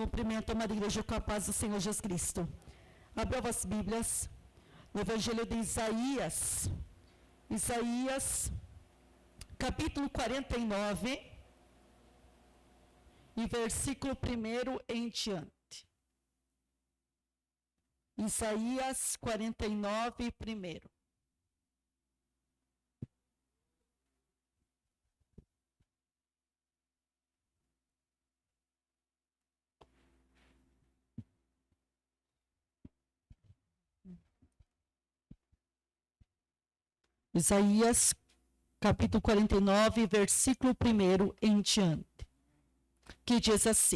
Cumprimento uma igreja com a paz do Senhor Jesus Cristo. Abra as Bíblias no Evangelho de Isaías. Isaías, capítulo 49, e versículo 1 em diante. Isaías 49, 1. Isaías, capítulo 49, versículo 1 em diante, que diz assim: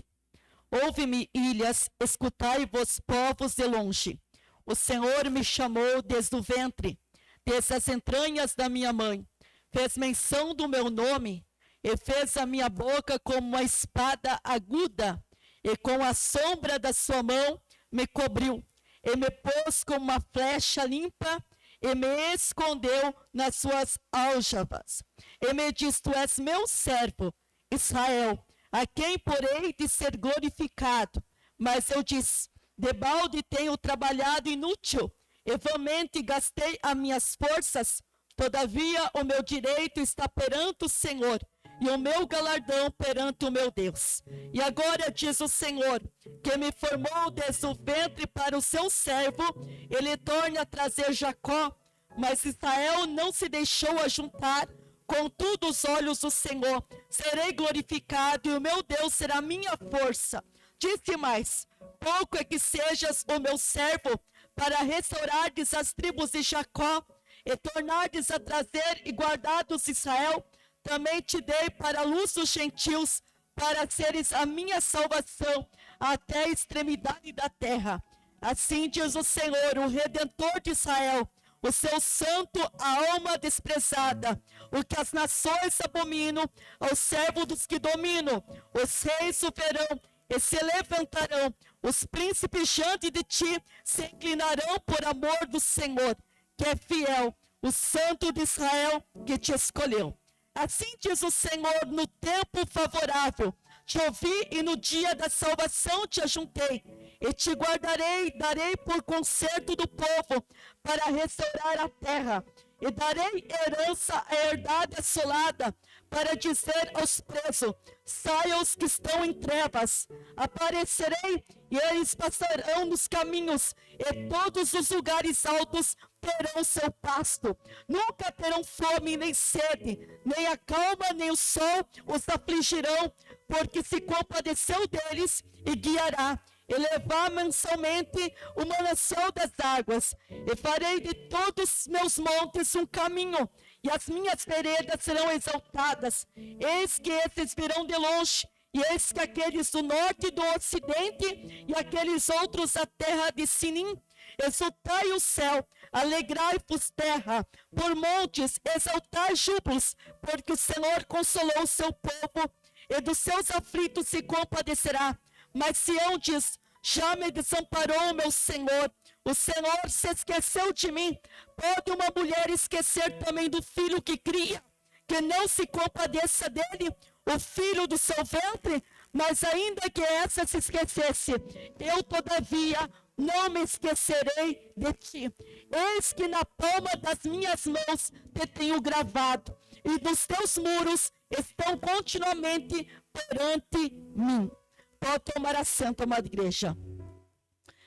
Ouve-me, ilhas, escutai-vos, povos de longe. O Senhor me chamou desde o ventre, desde as entranhas da minha mãe. Fez menção do meu nome, e fez a minha boca como uma espada aguda, e com a sombra da sua mão me cobriu, e me pôs como uma flecha limpa, e me escondeu nas suas aljavas. E me diz: Tu és meu servo, Israel, a quem porei de ser glorificado. Mas eu disse: debalde tenho trabalhado inútil, e vãmente gastei as minhas forças. Todavia o meu direito está perante o Senhor, e o meu galardão perante o meu Deus. E agora diz o Senhor, que me formou desde o ventre para o seu servo, ele torna a trazer Jacó, mas Israel não se deixou ajuntar. Contudo, os olhos do Senhor, serei glorificado, e o meu Deus será minha força. Disse mais: pouco é que sejas o meu servo, para restaurardes as tribos de Jacó, e tornardes a trazer e guardados Israel. Também te dei para a luz dos gentios, para seres a minha salvação, até a extremidade da terra. Assim diz o Senhor, o Redentor de Israel, o seu santo, a alma desprezada, o que as nações abominam, ao servo dos que dominam. Os reis o verão e se levantarão, os príncipes diante de ti se inclinarão por amor do Senhor, que é fiel, o santo de Israel que te escolheu. Assim diz o Senhor: no tempo favorável te ouvi, e no dia da salvação te ajuntei, e te guardarei, darei por conserto do povo, para restaurar a terra, e darei herança à herdade assolada, para dizer aos presos: saiam os que estão em trevas. Aparecerei, e eles passarão nos caminhos, e todos os lugares altos terão seu pasto. Nunca terão fome nem sede, nem a calma nem o sol os afligirão, porque se compadeceu deles e guiará, e levar mensalmente o manancial das águas. E farei de todos os meus montes um caminho, e as minhas veredas serão exaltadas. Eis que esses virão de longe, e eis que aqueles do norte e do ocidente, e aqueles outros da terra de Sinim. Exultai o céu, alegrai-vos terra, por montes exaltai júbilos, porque o Senhor consolou o seu povo, e dos seus aflitos se compadecerá. Mas Sião diz: já me desamparou o meu Senhor, o Senhor se esqueceu de mim. Pode uma mulher esquecer também do filho que cria, que não se compadeça dele, o filho do seu ventre? Mas ainda que essa se esquecesse, eu todavia não me esquecerei de ti. Eis que na palma das minhas mãos te tenho gravado, e dos teus muros estão continuamente perante mim. Pode tomar assento, amada igreja.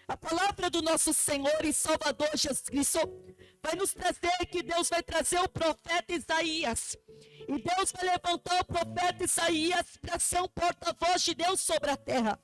A palavra do nosso Senhor e Salvador Jesus Cristo vai nos trazer que Deus vai trazer o profeta Isaías. E Deus vai levantar o profeta Isaías para ser um porta-voz de Deus sobre a terra.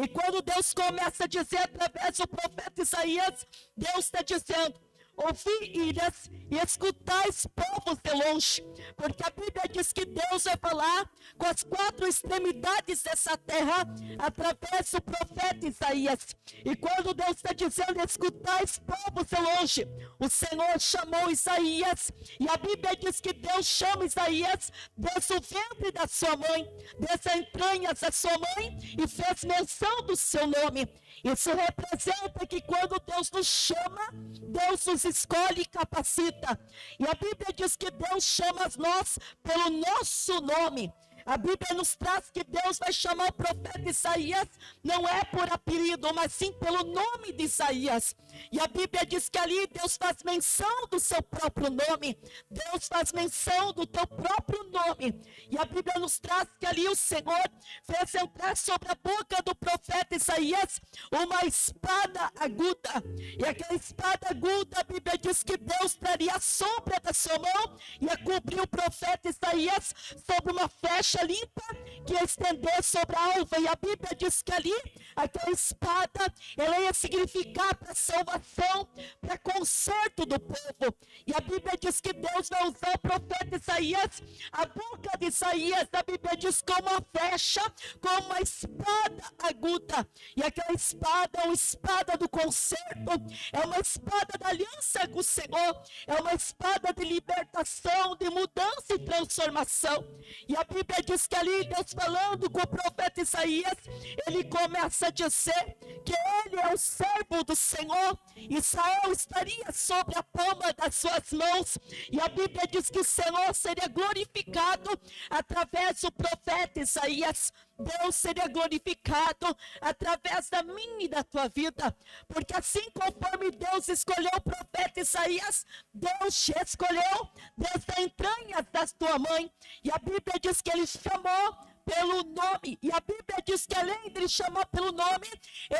E quando Deus começa a dizer através do profeta Isaías, Deus está dizendo: ouvi, ilhas, e escutais, povos de longe. Porque a Bíblia diz que Deus vai falar com as quatro extremidades dessa terra através do profeta Isaías. E quando Deus está dizendo: escutais, povos de longe, o Senhor chamou Isaías. E a Bíblia diz que Deus chama Isaías desde o ventre da sua mãe, das entranhas da sua mãe, e fez menção do seu nome. Isso representa que quando Deus nos chama, Deus nos escolhe e capacita. E a Bíblia diz que Deus chama nós pelo nosso nome. A Bíblia nos traz que Deus vai chamar o profeta Isaías, não é por apelido, mas sim pelo nome de Isaías. E a Bíblia diz que ali Deus faz menção do seu próprio nome. Deus faz menção do teu próprio nome. E a Bíblia nos traz que ali o Senhor fez entrar sobre a boca do profeta Isaías uma espada aguda. E aquela espada aguda, a Bíblia diz que Deus traria a sombra da sua mão e ia cobrir o profeta Isaías sobre uma flecha limpa que ia estender sobre a alva. E a Bíblia diz que ali, aquela espada, ela ia significar para salvação, para conserto do povo. E a Bíblia diz que Deus vai usar o profeta Isaías, a boca de Isaías, a Bíblia diz como uma flecha, como uma espada aguda. E aquela espada é uma espada do conserto, é uma espada da aliança com o Senhor, é uma espada de libertação, de mudança e transformação. E a Bíblia diz que ali Deus falando com o profeta Isaías, ele começa a dizer que ele é o servo do Senhor. Israel estaria sobre a palma das suas mãos. E a Bíblia diz que o Senhor seria glorificado através do profeta Isaías. Deus seria glorificado através da minha e da tua vida, porque assim conforme Deus escolheu o profeta Isaías, Deus te escolheu desde as entranhas da tua mãe. E a Bíblia diz que ele chamou pelo nome, e a Bíblia diz que além de ele chamar pelo nome,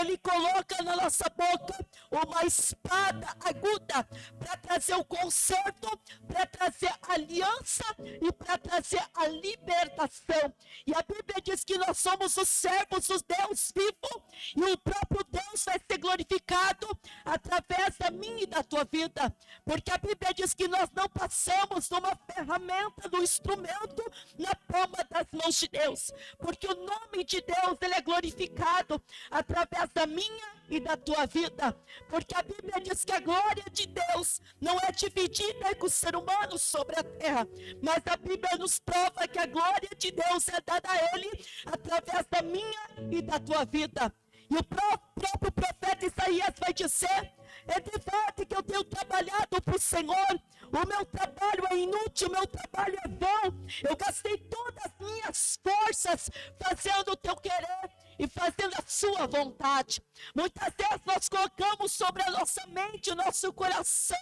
ele coloca na nossa boca uma espada aguda para trazer o conserto, para trazer a aliança e para trazer a libertação. E a Bíblia diz que nós somos os servos do Deus vivo, e o próprio Deus vai ser glorificado através da minha e da tua vida, porque a Bíblia diz que nós não passamos numa ferramenta, do instrumento na palma das mãos de Deus, porque o nome de Deus, ele é glorificado através da minha e da tua vida, porque a Bíblia diz que a glória de Deus não é dividida com o ser humano sobre a terra, mas a Bíblia nos prova que a glória de Deus é dada a ele através da minha e da tua vida. E o próprio profeta Isaías vai dizer: é de verdade que eu tenho trabalhado para o Senhor, o meu trabalho é inútil, o meu trabalho é vão, eu gastei todas as minhas forças fazendo o teu querer e fazendo a sua vontade. Muitas vezes nós colocamos sobre a nossa mente, o nosso coração,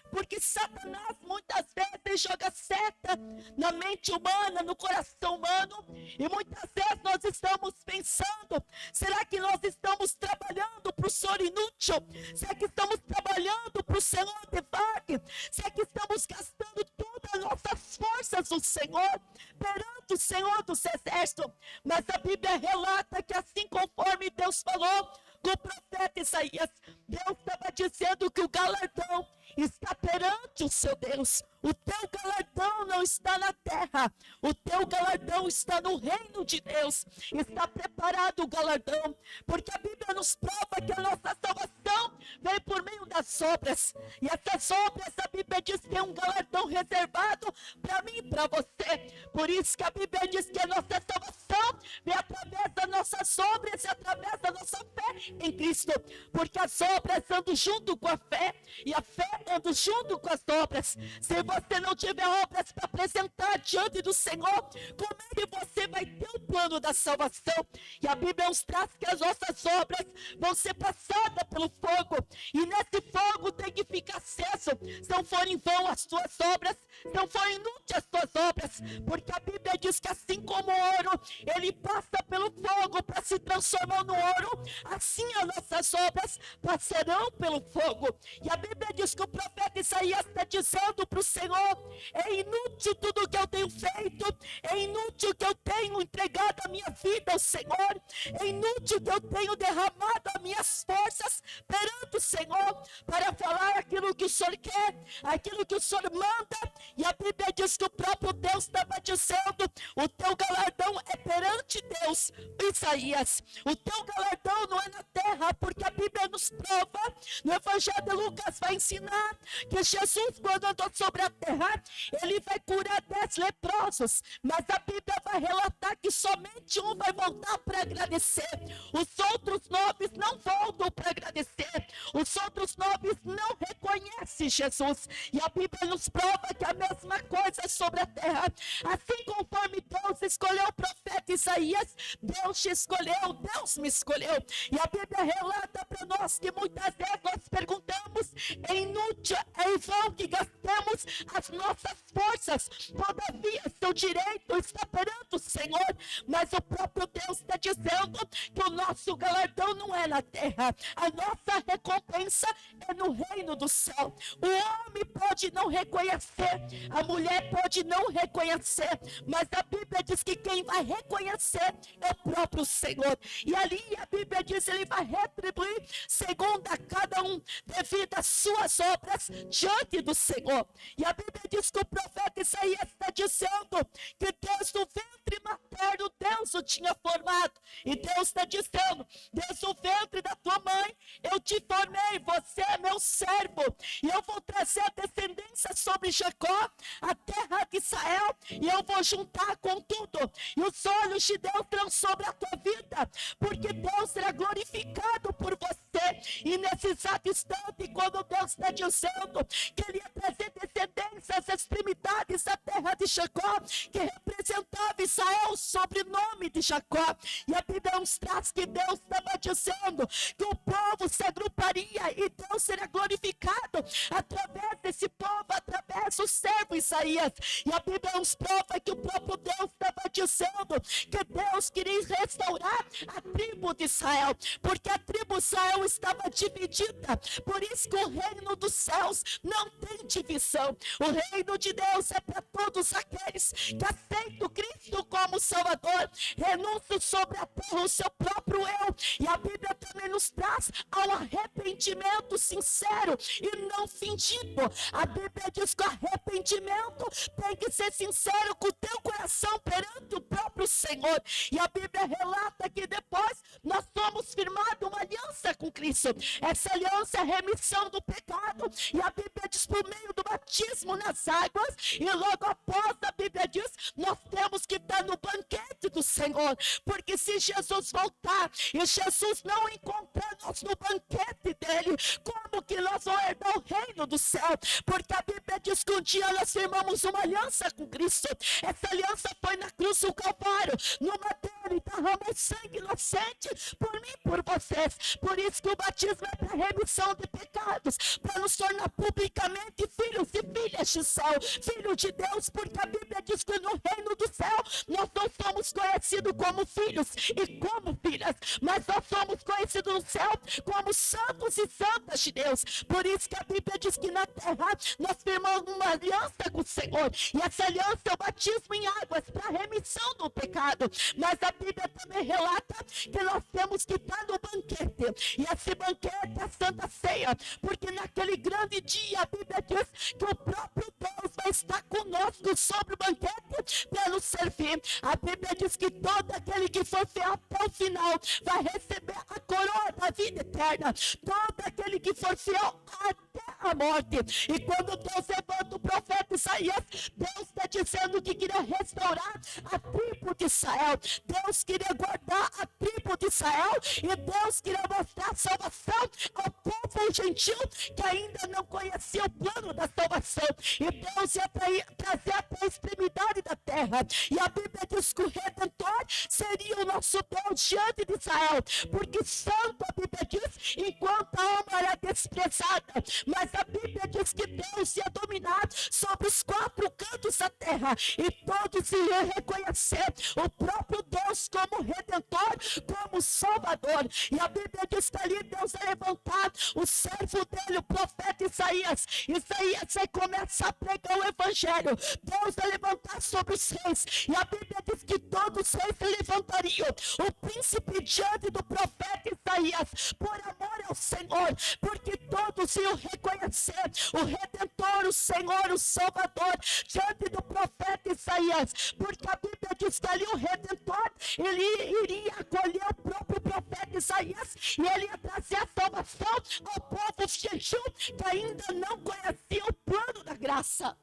porque Satanás muitas vezes joga seta na mente humana, no coração humano, e muitas vezes nós estamos pensando: será que nós estamos trabalhando para o Senhor inútil? Será que estamos trabalhando para o Senhor de vague? Será que estamos gastando todas as nossas forças no Senhor, perante o Senhor dos Exércitos? Mas a Bíblia relata que assim conforme Deus falou com o profeta Isaías, Deus estava dizendo que o galardão está perante o seu Deus. O teu galardão não está na terra, o teu galardão está no reino de Deus. Está preparado o galardão, porque a Bíblia nos prova que a nossa salvação vem por meio das obras, e essas obras, a Bíblia diz que é um galardão reservado para mim e para você. Por isso que a Bíblia diz que a nossa salvação vem através das nossas obras e através da nossa fé em Cristo, porque as obras andam junto com a fé, e a fé anda junto com as obras. Se você não tiver obras para apresentar diante do Senhor, como é que você vai ter o plano da salvação? E a Bíblia nos traz que as nossas obras vão ser passadas pelo fogo, e nesse fogo tem que ficar aceso. Se não forem em vão as tuas obras, se não forem inúteis as tuas obras, porque a Bíblia diz que assim como o ouro, ele passa pelo fogo para se transformar no ouro, assim as nossas obras passarão pelo fogo. E a Bíblia diz que o profeta Isaías está dizendo para o Senhor: é inútil tudo o que eu tenho feito, é inútil que eu tenho entregado a minha vida ao Senhor, é inútil que eu tenho derramado as minhas forças perante o Senhor para falar aquilo que o Senhor quer, aquilo que o Senhor manda. E a Bíblia diz que o próprio Deus estava dizendo: o teu galardão é perante Deus. Isaías, o teu galardão não é na terra, porque a Bíblia nos prova, no Evangelho de Lucas vai ensinar que Jesus, quando andou sobre a terra, ele vai curar 10 leprosos, mas a Bíblia vai relatar que somente um vai voltar para agradecer. Os outros 9 não voltam para agradecer, os outros 9 não reconhecem de Jesus. E a Bíblia nos prova que a mesma coisa é sobre a terra. Assim conforme Deus escolheu o profeta Isaías, Deus te escolheu, Deus me escolheu. E a Bíblia relata para nós que muitas vezes nós perguntamos: é inútil, é em vão que gastamos as nossas forças. Todavia, seu direito está perante o Senhor. Mas o próprio Deus está dizendo que o nosso galardão não é na terra. A nossa recompensa é no reino do céu. O homem pode não reconhecer, a mulher pode não reconhecer, mas a Bíblia diz que quem vai reconhecer é o próprio Senhor. E ali a Bíblia diz: ele vai retribuir segundo a cada um devido às suas obras diante do Senhor. E a Bíblia diz que o profeta Isaías está dizendo que desde o ventre materno Deus o tinha formado. E Deus está dizendo: desde o ventre da tua mãe eu te formei, você é meu servo. E eu vou trazer a descendência sobre Jacó, a terra de Israel, e eu vou juntar com tudo. E os olhos de Deus serão sobre a tua vida, porque Deus será glorificado por você. E nesse exato instante, quando Deus está dizendo que ele ia trazer descendência às extremidades da terra de Jacó, que representava Israel, o sobrenome de Jacó. E a Bíblia nos traz que Deus estava dizendo que o povo se agruparia e Deus seria glorificado através desse povo, através do servo Isaías. E a Bíblia nos prova que o próprio Deus estava dizendo que Deus queria restaurar a tribo de Israel, porque a tribo de Israel estava dividida. Por isso que o reino dos céus não tem divisão. O reino de Deus é para todos aqueles que aceitam Cristo como Salvador, renunciam sobre a terra o seu próprio eu. E a Bíblia também nos traz ao arrependimento sincero e não fingido. A Bíblia diz que o arrependimento tem que ser sincero com o teu coração perante o próprio Senhor. E a Bíblia relata que depois nós somos firmados uma aliança com Cristo. Essa aliança é a remissão do pecado. E a Bíblia diz por meio do batismo nas águas. E logo após a Bíblia diz, nós temos que estar no banquete do Senhor. Porque se Jesus voltar e Jesus não encontrar nós no banquete dele, como que nós vamos herdar o reino do céu? Porque a Bíblia diz que um dia nós firmamos uma aliança com Cristo. Essa aliança foi na cruz do Calvário. No madeiro derramou sangue inocente por mim e por vocês. Por isso que o batismo é para remissão de pecados, para nos tornar publicamente filhos e filhas de céu, filhos de Deus, porque a Bíblia diz que no reino do céu nós não somos conhecidos como filhos e como filhas, mas nós somos conhecidos no céu como santos e santas de Deus. Por isso que a Bíblia diz que na terra nós firmamos uma aliança com o Senhor, e essa aliança é o batismo em águas para a remissão do pecado. Mas a Bíblia também relata que nós temos que estar no banquete, e esse banquete é a Santa Ceia, porque naquele grande dia a Bíblia diz que o próprio Deus vai estar conosco sobre o banquete para nos servir. A Bíblia diz que todo aquele que for fiel até o final vai receber a coroa da vida eterna. Todo aquele que for fiel até a morte. E quando Deus levanta o profeta Isaías, Deus está dizendo que queria restaurar a tribo de Israel. Deus queria guardar a tribo de Israel, e Deus queria mostrar salvação ao povo gentil que ainda não conhecia o plano da salvação. E Deus ia trazer até a extremidade da terra. E a Bíblia diz que o Redentor seria o nosso Deus diante de Israel, porque santo, a Bíblia diz, enquanto a alma era desprezada. Mas a Bíblia diz que Deus ia dominar sobre os quatro cantos da terra, e todos iriam reconhecer o próprio Deus como Redentor, como Salvador. E a Bíblia diz que ali Deus vai levantar o servo dele, o profeta Isaías. Isaías vai começar a pregar o Evangelho. Deus vai levantar sobre os reis, e a Bíblia diz que todos os reis se levantariam. O príncipe diante do profeta Isaías, por amor ao Senhor, porque todos iam reconhecer o Redentor, o Senhor, o Salvador, diante do profeta Isaías. Porque a Bíblia diz que ali o Redentor, ele iria acolher o próprio profeta Isaías, e ele ia trazer a salvação ao povo gentil que ainda não conhecia o plano da graça.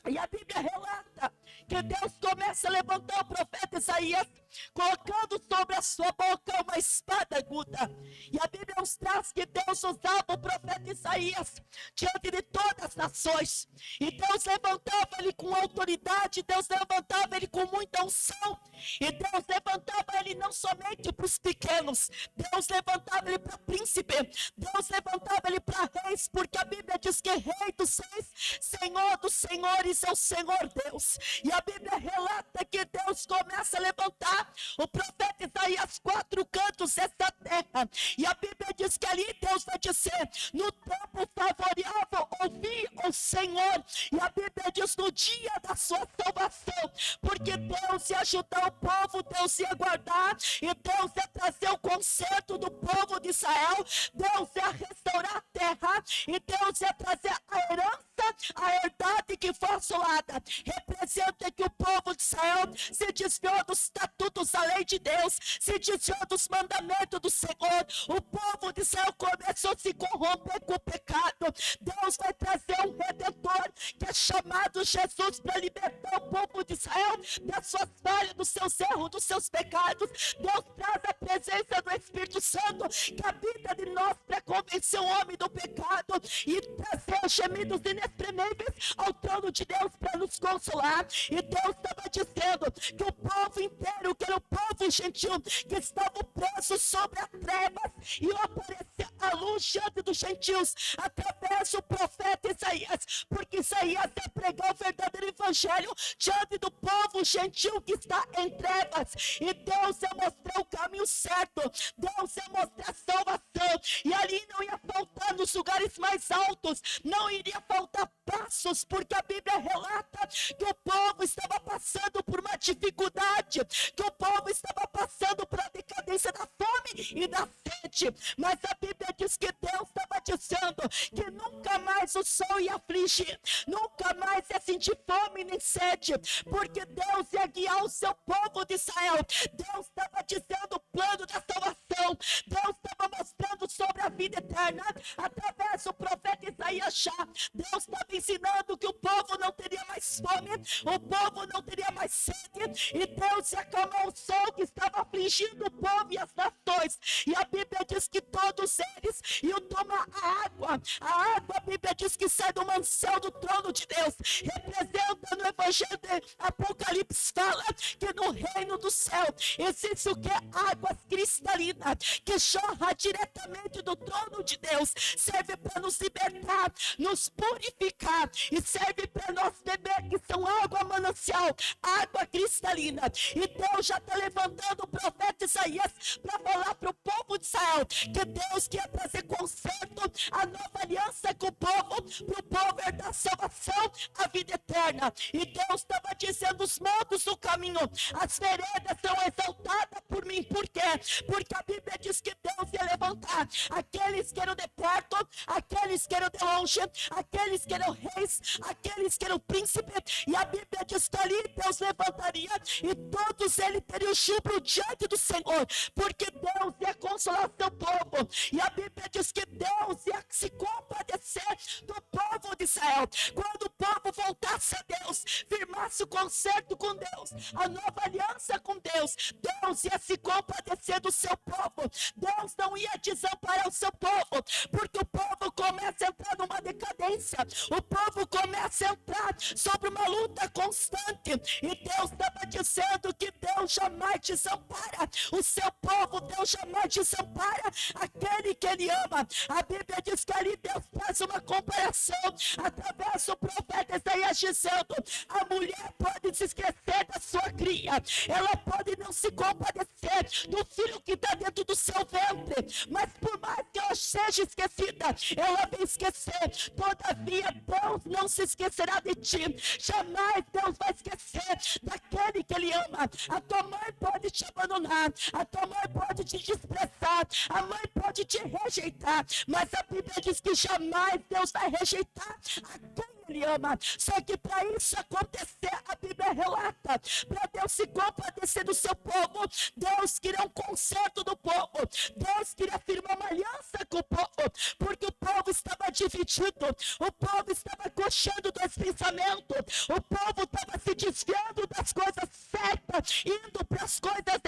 E a Bíblia relata que Deus começa a levantar o profeta Isaías, colocando sobre a sua boca uma espada aguda. E a Bíblia nos traz que Deus usava o profeta Isaías diante de todas as nações. E Deus levantava ele com autoridade, Deus levantava ele com muita unção. E Deus levantava ele não somente para os pequenos, Deus levantava ele para príncipe, Deus levantava ele para reis, porque a Bíblia diz que rei dos reis, Senhor dos senhores é o Senhor Deus. E a Bíblia relata que Deus começa a levantar o profeta Isaías 4 cantos dessa terra. E a Bíblia diz que ali Deus vai dizer, no tempo favorável ouvi o Senhor. E a Bíblia diz no dia da sua salvação, porque Deus ia ajudar o povo, Deus ia guardar, e Deus ia trazer o conserto do povo de Israel, Deus ia restaurar a terra, e Deus ia trazer a herança, a herdade que foi assolada. Representa que o povo de Israel se desviou dos estatutos da lei de Deus, se desviou dos mandamentos do Senhor. O povo de Israel começou a se corromper com o pecado. Deus vai trazer um redentor que é chamado Jesus para libertar o povo de Israel das suas falhas, dos seus erros, dos seus pecados. Deus traz a presença do Espírito Santo que habita de nós para convencer o homem do pecado e trazer os gemidos inexprimíveis ao trono de Deus para nos consolar. E Deus estava dizendo que o povo inteiro, que era o povo gentil, que estava preso sobre as trevas, e apareceu a luz diante dos gentios através do profeta Isaías, porque Isaías ia pregar o verdadeiro evangelho diante do povo gentil que está em trevas. E Deus ia mostrar o caminho certo, Deus ia mostrar a salvação, e ali não ia faltar nos lugares mais altos, não iria faltar passos, porque a Bíblia relata que o povo estava passando por uma dificuldade, que o povo estava passando por a decadência da fome e da sede, mas a Bíblia diz que Deus estava dizendo que nunca mais o sol ia afligir, nunca mais ia sentir fome nem sede, porque Deus ia guiar o seu povo de Israel. Deus estava dizendo o plano da salvação, Deus estava mostrando sobre a vida eterna através do profeta Isaías. Deus estava ensinando que o povo não teria mais fome, o povo não teria mais sede, e Deus ia acalmar o sol que estava afligindo o povo e as nações. E a Bíblia diz que todos eles iam tomar a água, a Bíblia diz que sai do mancel do trono de Deus, representa no Evangelho de Apocalipse, fala que no reino do céu existe o que? Águas cristalinas, que jorra diretamente do trono de Deus, serve para nos libertar, nos purificar, e serve para nós beber, que são água manancial, água cristalina. E Deus já está levantando o profeta Isaías para falar para o povo de Israel que Deus quer trazer conserto, a nova aliança com o povo, para o povo herdar salvação, a vida eterna. E Deus estava dizendo os modos do caminho, as veredas são exaltadas por mim. Por quê? Porque a Bíblia diz que Deus ia levantar aqueles que eram de perto, aqueles que eram de longe, aqueles que eram reis, aqueles que eram príncipes. E a Bíblia diz que ali Deus levantaria e todos eles teriam júbilo diante do Senhor, porque Deus ia consolar o seu povo. E a Bíblia diz que Deus ia se compadecer do povo de Israel. Quando o povo voltasse a Deus, firmasse o concerto com Deus, a nova aliança com Deus, Deus ia se compadecer do seu povo. Deus não ia desamparar o seu povo, porque o povo começa a entrar numa decadência, o povo começa a entrar sobre uma luta constante, e Deus estava dizendo que Deus jamais desampara o seu povo, Deus jamais desampara aquele que Ele ama. A Bíblia diz que ali Deus faz uma comparação através do profeta Isaías, dizendo: a mulher pode se esquecer da sua cria, ela pode não se compadecer do filho que está dentro do seu ventre, mas por mais que ela seja esquecida, ela vai esquecer. Todavia Deus não se esquecerá de ti, jamais Deus vai esquecer daquele que Ele ama. A tua mãe pode te abandonar, a tua mãe pode te desprezar, a mãe pode te rejeitar, mas a Bíblia diz que jamais Deus vai rejeitar a quem Ele ama. Só que para isso acontecer, a Bíblia relata, para Deus se compadecer do seu povo, Deus queria um conserto do povo, Deus queria firmar uma aliança com o povo, porque o povo estava dividido, o povo estava coxando dos pensamentos, o povo estava se desviando das coisas certas, indo para as coisas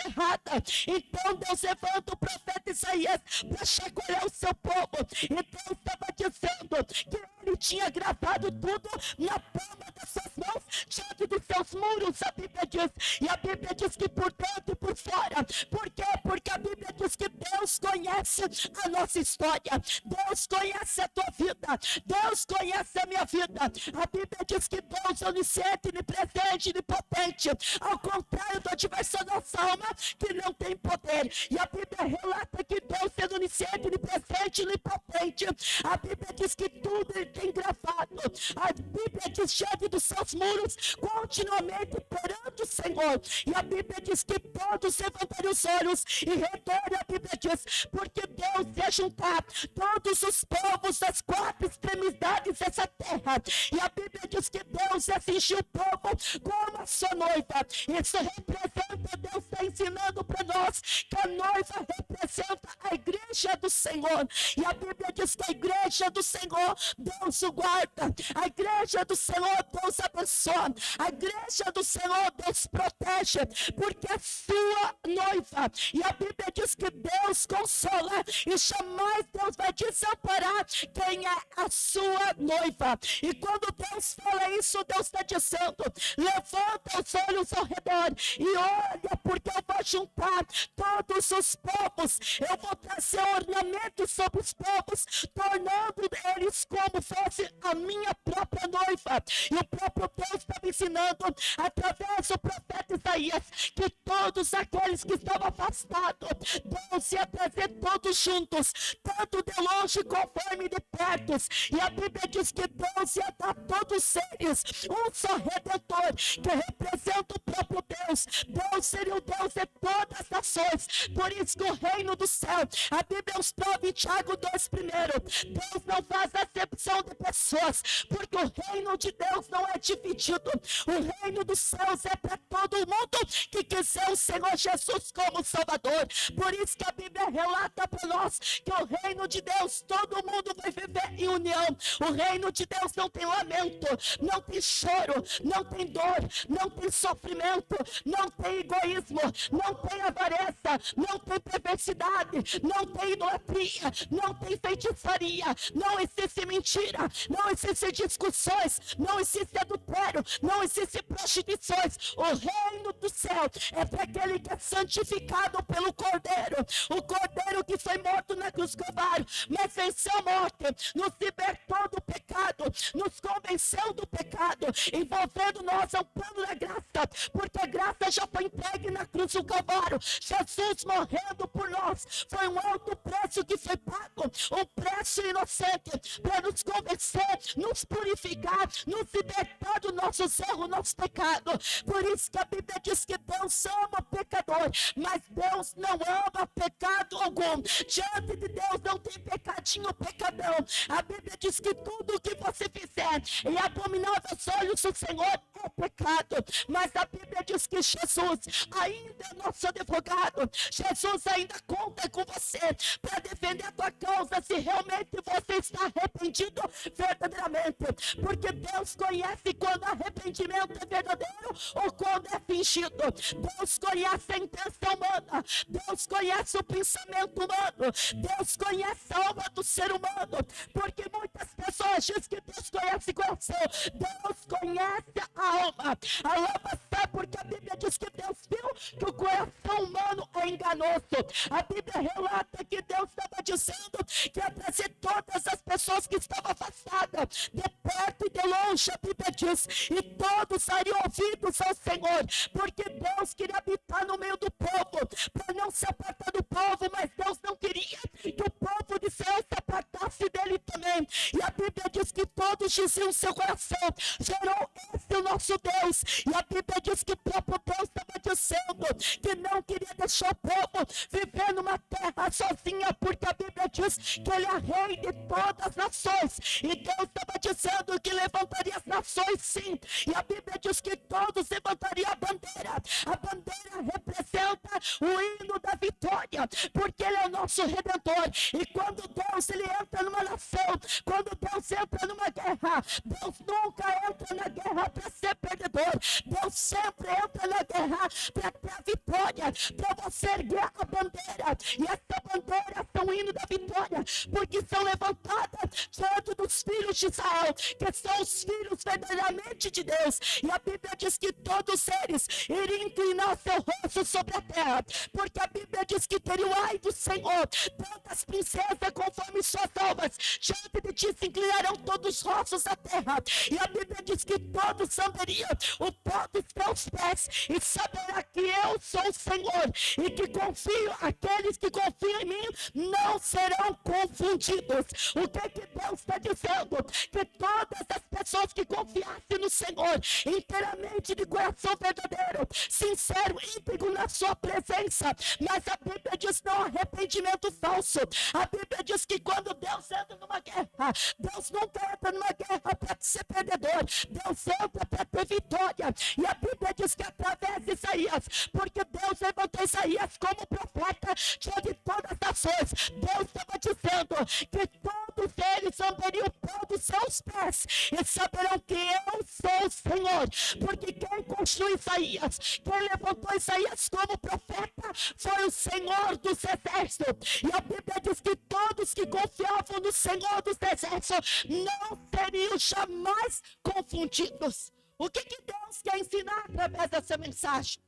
para chacoalhar o seu povo. E Deus estava dizendo que ele tinha gravado tudo na palma das suas mãos, diante dos seus muros, a Bíblia diz. E a Bíblia diz que por dentro e por fora. Por quê? Porque a Bíblia diz que Deus conhece a nossa história. Deus conhece a tua vida. Deus conhece a minha vida. A Bíblia diz que Deus é onisciente, onipresente, onipotente. Ao contrário do adversário da nossa alma, que não tem poder. E a Bíblia relata que Deus é onisciente, onipresente, onipotente. A Bíblia diz que tudo ele tem gravado. A Bíblia diz diante dos seus muros, continuamente perante o Senhor. E a Bíblia diz que todos levantariam os olhos e retornam. A Bíblia diz, porque Deus ia juntar todos os povos das quatro extremidades dessa terra. E a Bíblia diz que Deus ia cingir o povo como a sua noiva. Isso representa, Deus está ensinando para nós que a noiva representa a igreja do Senhor. E a Bíblia diz que a igreja do Senhor, Deus o guarda. A igreja do Senhor, Deus abençoa. A igreja do Senhor, Deus protege, porque é sua noiva. E a Bíblia diz que Deus consola e jamais Deus vai desamparar quem é a sua noiva. E quando Deus fala isso, Deus está dizendo, levanta os olhos ao redor e olha, porque eu vou juntar todos os povos. Eu vou trazer ornamentos sobre os povos, tornando eles como fosse a minha própria noiva. E o próprio Deus está me ensinando, através do profeta Isaías, que todos aqueles que estavam afastados, Deus ia trazer todos juntos, tanto de longe conforme de perto. E a Bíblia diz que Deus ia dar todos eles um só Redentor, que representa o próprio Deus. Deus seria o Deus de todas as nações. Por isso que o reino do céu, a Bíblia nos prova em Tiago 2:1, Deus não faz acepção de pessoas, porque o reino de Deus não é dividido. O reino dos céus é para todo mundo que quiser o Senhor Jesus como Salvador. Por isso que a Bíblia relata para nós que o reino de Deus, todo mundo vai viver em união. O reino de Deus não tem lamento, não tem choro, não tem dor, não tem sofrimento, não tem egoísmo, não tem avareza, não tem perversidade, não tem idolatria, não tem feitiçaria, não existe mentira, não existe discussões, não existe adultério, não existe prostituições. O reino do céu é para aquele que é santificado pelo Cordeiro, o Cordeiro que foi morto na cruz do Calvário, mas venceu a morte, nos libertou do pecado, nos convenceu do pecado, envolvendo nós ao plano da graça, porque a graça já foi entregue na cruz do Calvário. Jesus morrendo por nós, foi um alto preço que foi pago, um preço inocente, para nos convencer, nos purificar, nos libertar do nosso erro, nosso pecado. Por isso que a Bíblia diz que Deus ama o pecador, mas Deus não ama pecado algum. Diante de Deus não tem pecadinho, pecadão. A Bíblia diz que tudo o que você fizer é abominável aos olhos do Senhor, é pecado. Mas a Bíblia diz que Jesus ainda é nosso advogado. Jesus ainda conta com você para defender a tua causa, se realmente você está arrependido verdadeiramente. Porque Deus conhece quando arrependimento é verdadeiro ou quando é fingido. Deus conhece a intenção humana. Deus conhece o pensamento humano. Deus conhece a alma do ser humano. Porque muitas pessoas dizem que Deus conhece o coração. Deus conhece a alma. A alma sabe, porque a Bíblia diz que Deus viu que o coração humano é enganoso. A Bíblia relata que Deus estava dizendo que ia trazer todas as pessoas que estavam afastadas, de perto e de longe, a Bíblia diz, e todos dariam ouvidos ao Senhor, porque Deus queria habitar no meio do povo, para não se apartar do povo, mas Deus não queria que o povo de Israel se apartasse dele também. E a Bíblia diz que todos diziam no seu coração, gerou esse o nosso Deus. E a Bíblia diz que o próprio Deus estava dizendo que não queria deixar o povo viver numa terra sozinha, porque a Bíblia diz que ele é rei de todas as nações. E Deus estava dizendo que levantaria as nações, sim. E a Bíblia diz que todos levantariam a bandeira. A bandeira representa o hino da vitória, porque ele é o nosso Redentor. E quando Deus ele entra numa nação, quando Deus entra numa guerra, Deus nunca entra na guerra para ser perdedor. Deus sempre entra na guerra para ter a vitória, para você erguer a bandeira. E essa bandeira vitória, são hino da vitória, porque são levantadas diante dos filhos de Israel, que são os filhos verdadeiramente de Deus. E a Bíblia diz que todos eles iriam inclinar seu rosto sobre a terra, porque a Bíblia diz que teria o ai do Senhor, tantas princesas conforme suas almas, diante de ti se inclinarão todos os rostos da terra. E a Bíblia diz que todos lamberiam o pó dos teus pés, e saberá que eu sou o Senhor, e que confio, aqueles que confiam em mim não serão confundidos. O que Deus está dizendo? Que todas as pessoas que confiassem no Senhor inteiramente, de coração verdadeiro, sincero, íntegro na sua presença, mas a Bíblia diz não arrependimento falso. A Bíblia diz que quando Deus entra numa guerra, Deus nunca entra numa guerra para ser perdedor, Deus entra para ter vitória. E a Bíblia diz que através de Isaías, porque Deus levantou Isaías como profeta diante de todas as nações, Deus estava dizendo que todos eles andariam o pó dos seus pés e saberão que eu sou o Senhor. Porque quem construiu Isaías, quem levantou Isaías como profeta, foi o Senhor dos exércitos. E a Bíblia diz que todos que confiavam no Senhor dos exércitos não seriam jamais confundidos. O que Deus quer ensinar através dessa mensagem?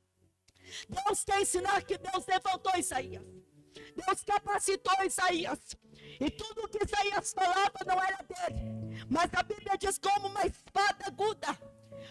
Deus quer ensinar que Deus levantou Isaías, Deus capacitou Isaías, e tudo o que Isaías falava não era dele, mas a Bíblia diz como uma espada aguda,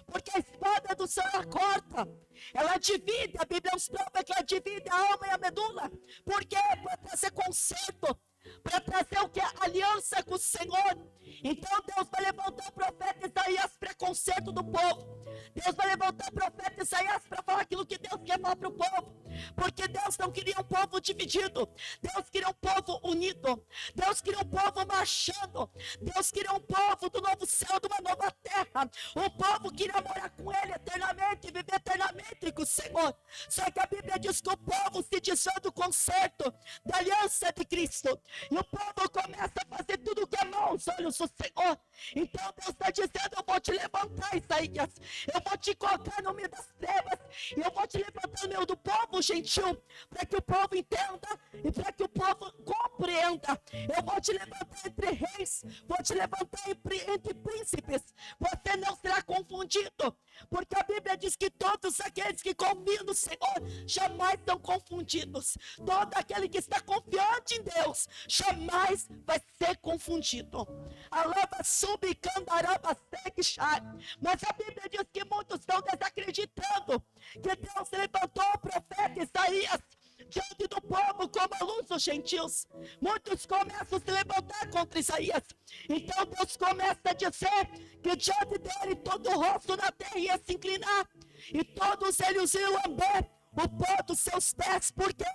porque a espada do Senhor ela corta, ela divide. A Bíblia nos prova que ela divide a alma e a medula. Por quê? Para trazer conserto, para trazer o que? Aliança com o Senhor. Então Deus vai levantar o profeta Isaías para conserto do povo. Deus vai levantar o profeta Isaías para falar aquilo que Deus quer falar para o povo. Porque Deus não queria um povo dividido, Deus queria um povo unido, Deus queria um povo marchando, Deus queria um povo do novo céu, de uma nova terra, um povo que iria morar com Ele eternamente, viver eternamente com o Senhor. Só que a Bíblia diz que o povo se desviou do conserto, da aliança de Cristo, e o povo começa a fazer tudo o que é mau aos olhos do Senhor. Então Deus está dizendo: eu vou te levantar, Isaías, eu vou te colocar no meio das trevas, e eu vou te levantar no meio do povo gentil, para que o povo entenda e para que o povo compreenda. Eu vou te levantar entre reis, vou te levantar entre príncipes. Você não será confundido, porque a Bíblia diz que todos aqueles que confiam no Senhor jamais são confundidos. Todo aquele que está confiante em Deus jamais vai ser confundido. Alaba sub candaraba sekshar. Mas a Bíblia diz que muitos estão desacreditando que Deus levantou o profeta Isaías diante do povo como a luz dos gentios. Muitos começam a se levantar contra Isaías. Então Deus começa a dizer que diante dele todo o rosto na terra ia se inclinar, e todos eles iam lamber o pó dos seus pés. Por quê?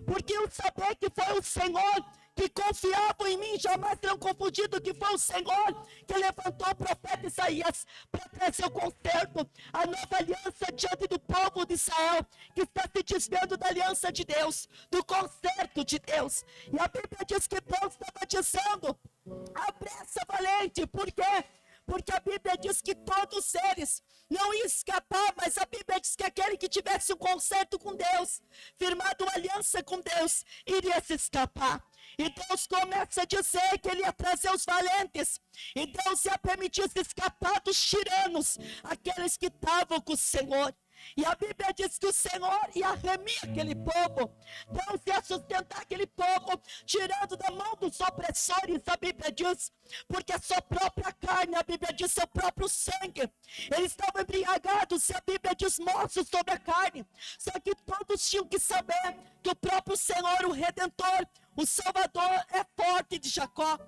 Porque eu saber que foi o Senhor que confiavam em mim jamais serão confundidos, que foi o Senhor que levantou o profeta Isaías para trazer o conserto, a nova aliança diante do povo de Israel, que está se desviando da aliança de Deus, do conserto de Deus. E a Bíblia diz que Deus estava dizendo: apressa, valente. Por quê? Porque a Bíblia diz que todos eles não iam escapar, mas a Bíblia diz que aquele que tivesse um conserto com Deus, firmado uma aliança com Deus, iria se escapar. E Deus começa a dizer que Ele ia trazer os valentes, e Deus ia permitir se escapar dos tiranos, aqueles que estavam com o Senhor. E a Bíblia diz que o Senhor ia remir aquele povo, Deus ia sustentar aquele povo, tirando da mão dos opressores. A Bíblia diz, porque a sua própria carne, a Bíblia diz seu próprio sangue, eles estavam embriagados, e a Bíblia diz mortos sobre a carne. Só que todos tinham que saber que o próprio Senhor, o Redentor, o Salvador é forte de Jacó.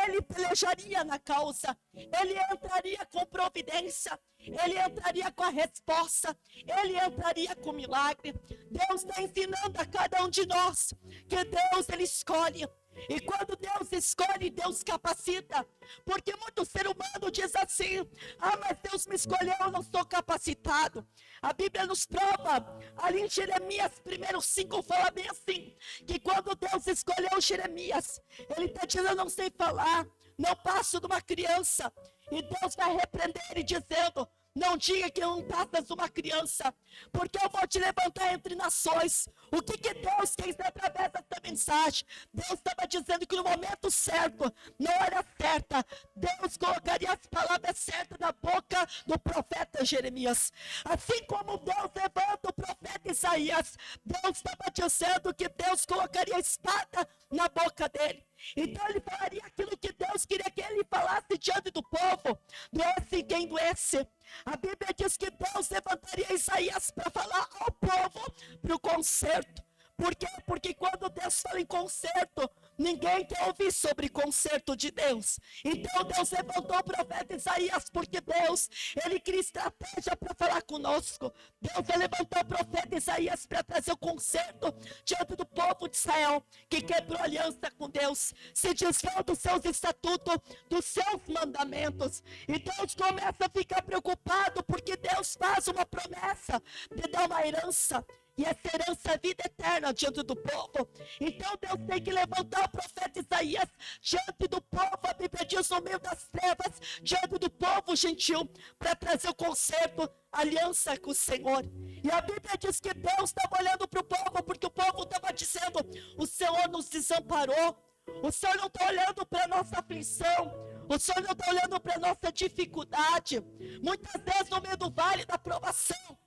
Ele pelejaria na causa, ele entraria com providência, ele entraria com a resposta, ele entraria com milagre. Deus está ensinando a cada um de nós que Deus, Ele escolhe. E quando Deus escolhe, Deus capacita. Porque muito ser humano diz assim: ah, mas Deus me escolheu, eu não sou capacitado. A Bíblia nos prova, ali em Jeremias, primeiros 5, fala bem assim, que quando Deus escolheu Jeremias, Ele está dizendo: eu não sei falar, não passo de uma criança. E Deus vai repreender ele dizendo: Não diga que não passas uma criança, porque eu vou te levantar entre nações. O que Deus quer dizer através dessa mensagem? Deus estava dizendo que no momento certo, na hora certa, Deus colocaria as palavras certas na boca do profeta Jeremias. Assim como Deus levanta o profeta Isaías, Deus estava dizendo que Deus colocaria a espada na boca dele. Então ele falaria aquilo que Deus queria que ele falasse diante do povo. Doesse quem doesse. A Bíblia diz que Deus levantaria Isaías para falar ao povo para o conserto. Por quê? Porque quando Deus fala em conserto, ninguém quer ouvir sobre conserto de Deus. Então Deus levantou o profeta Isaías, porque Deus, ele cria estratégia para falar conosco. Deus vai levantar o profeta Isaías para trazer o conserto diante do povo de Israel, que quebrou aliança com Deus, se desviou dos seus estatutos, dos seus mandamentos. E Deus começa a ficar preocupado, porque Deus faz uma promessa de dar uma herança. E essa herança é a vida eterna diante do povo. Então Deus tem que levantar o profeta Isaías diante do povo. A Bíblia diz no meio das trevas, diante do povo gentil, para trazer o conserto, aliança com o Senhor. E a Bíblia diz que Deus estava olhando para o povo, porque o povo estava dizendo: o Senhor nos desamparou. O Senhor não está olhando para a nossa aflição. O Senhor não está olhando para a nossa dificuldade. Muitas vezes no meio do vale da provação,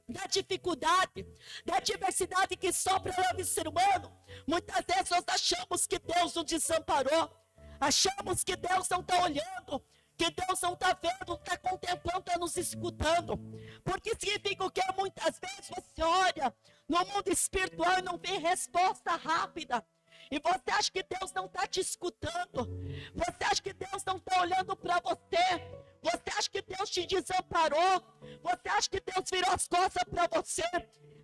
da dificuldade, da adversidade que sopra sobre o ser humano, muitas vezes nós achamos que Deus nos desamparou, achamos que Deus não está olhando, que Deus não está vendo, não está contemplando, está nos escutando, porque significa o que? Muitas vezes você olha no mundo espiritual e não vê resposta rápida, e você acha que Deus não está te escutando, você acha que Deus não está olhando para você, você acha que Deus te desamparou, você acha que Deus virou as costas para você.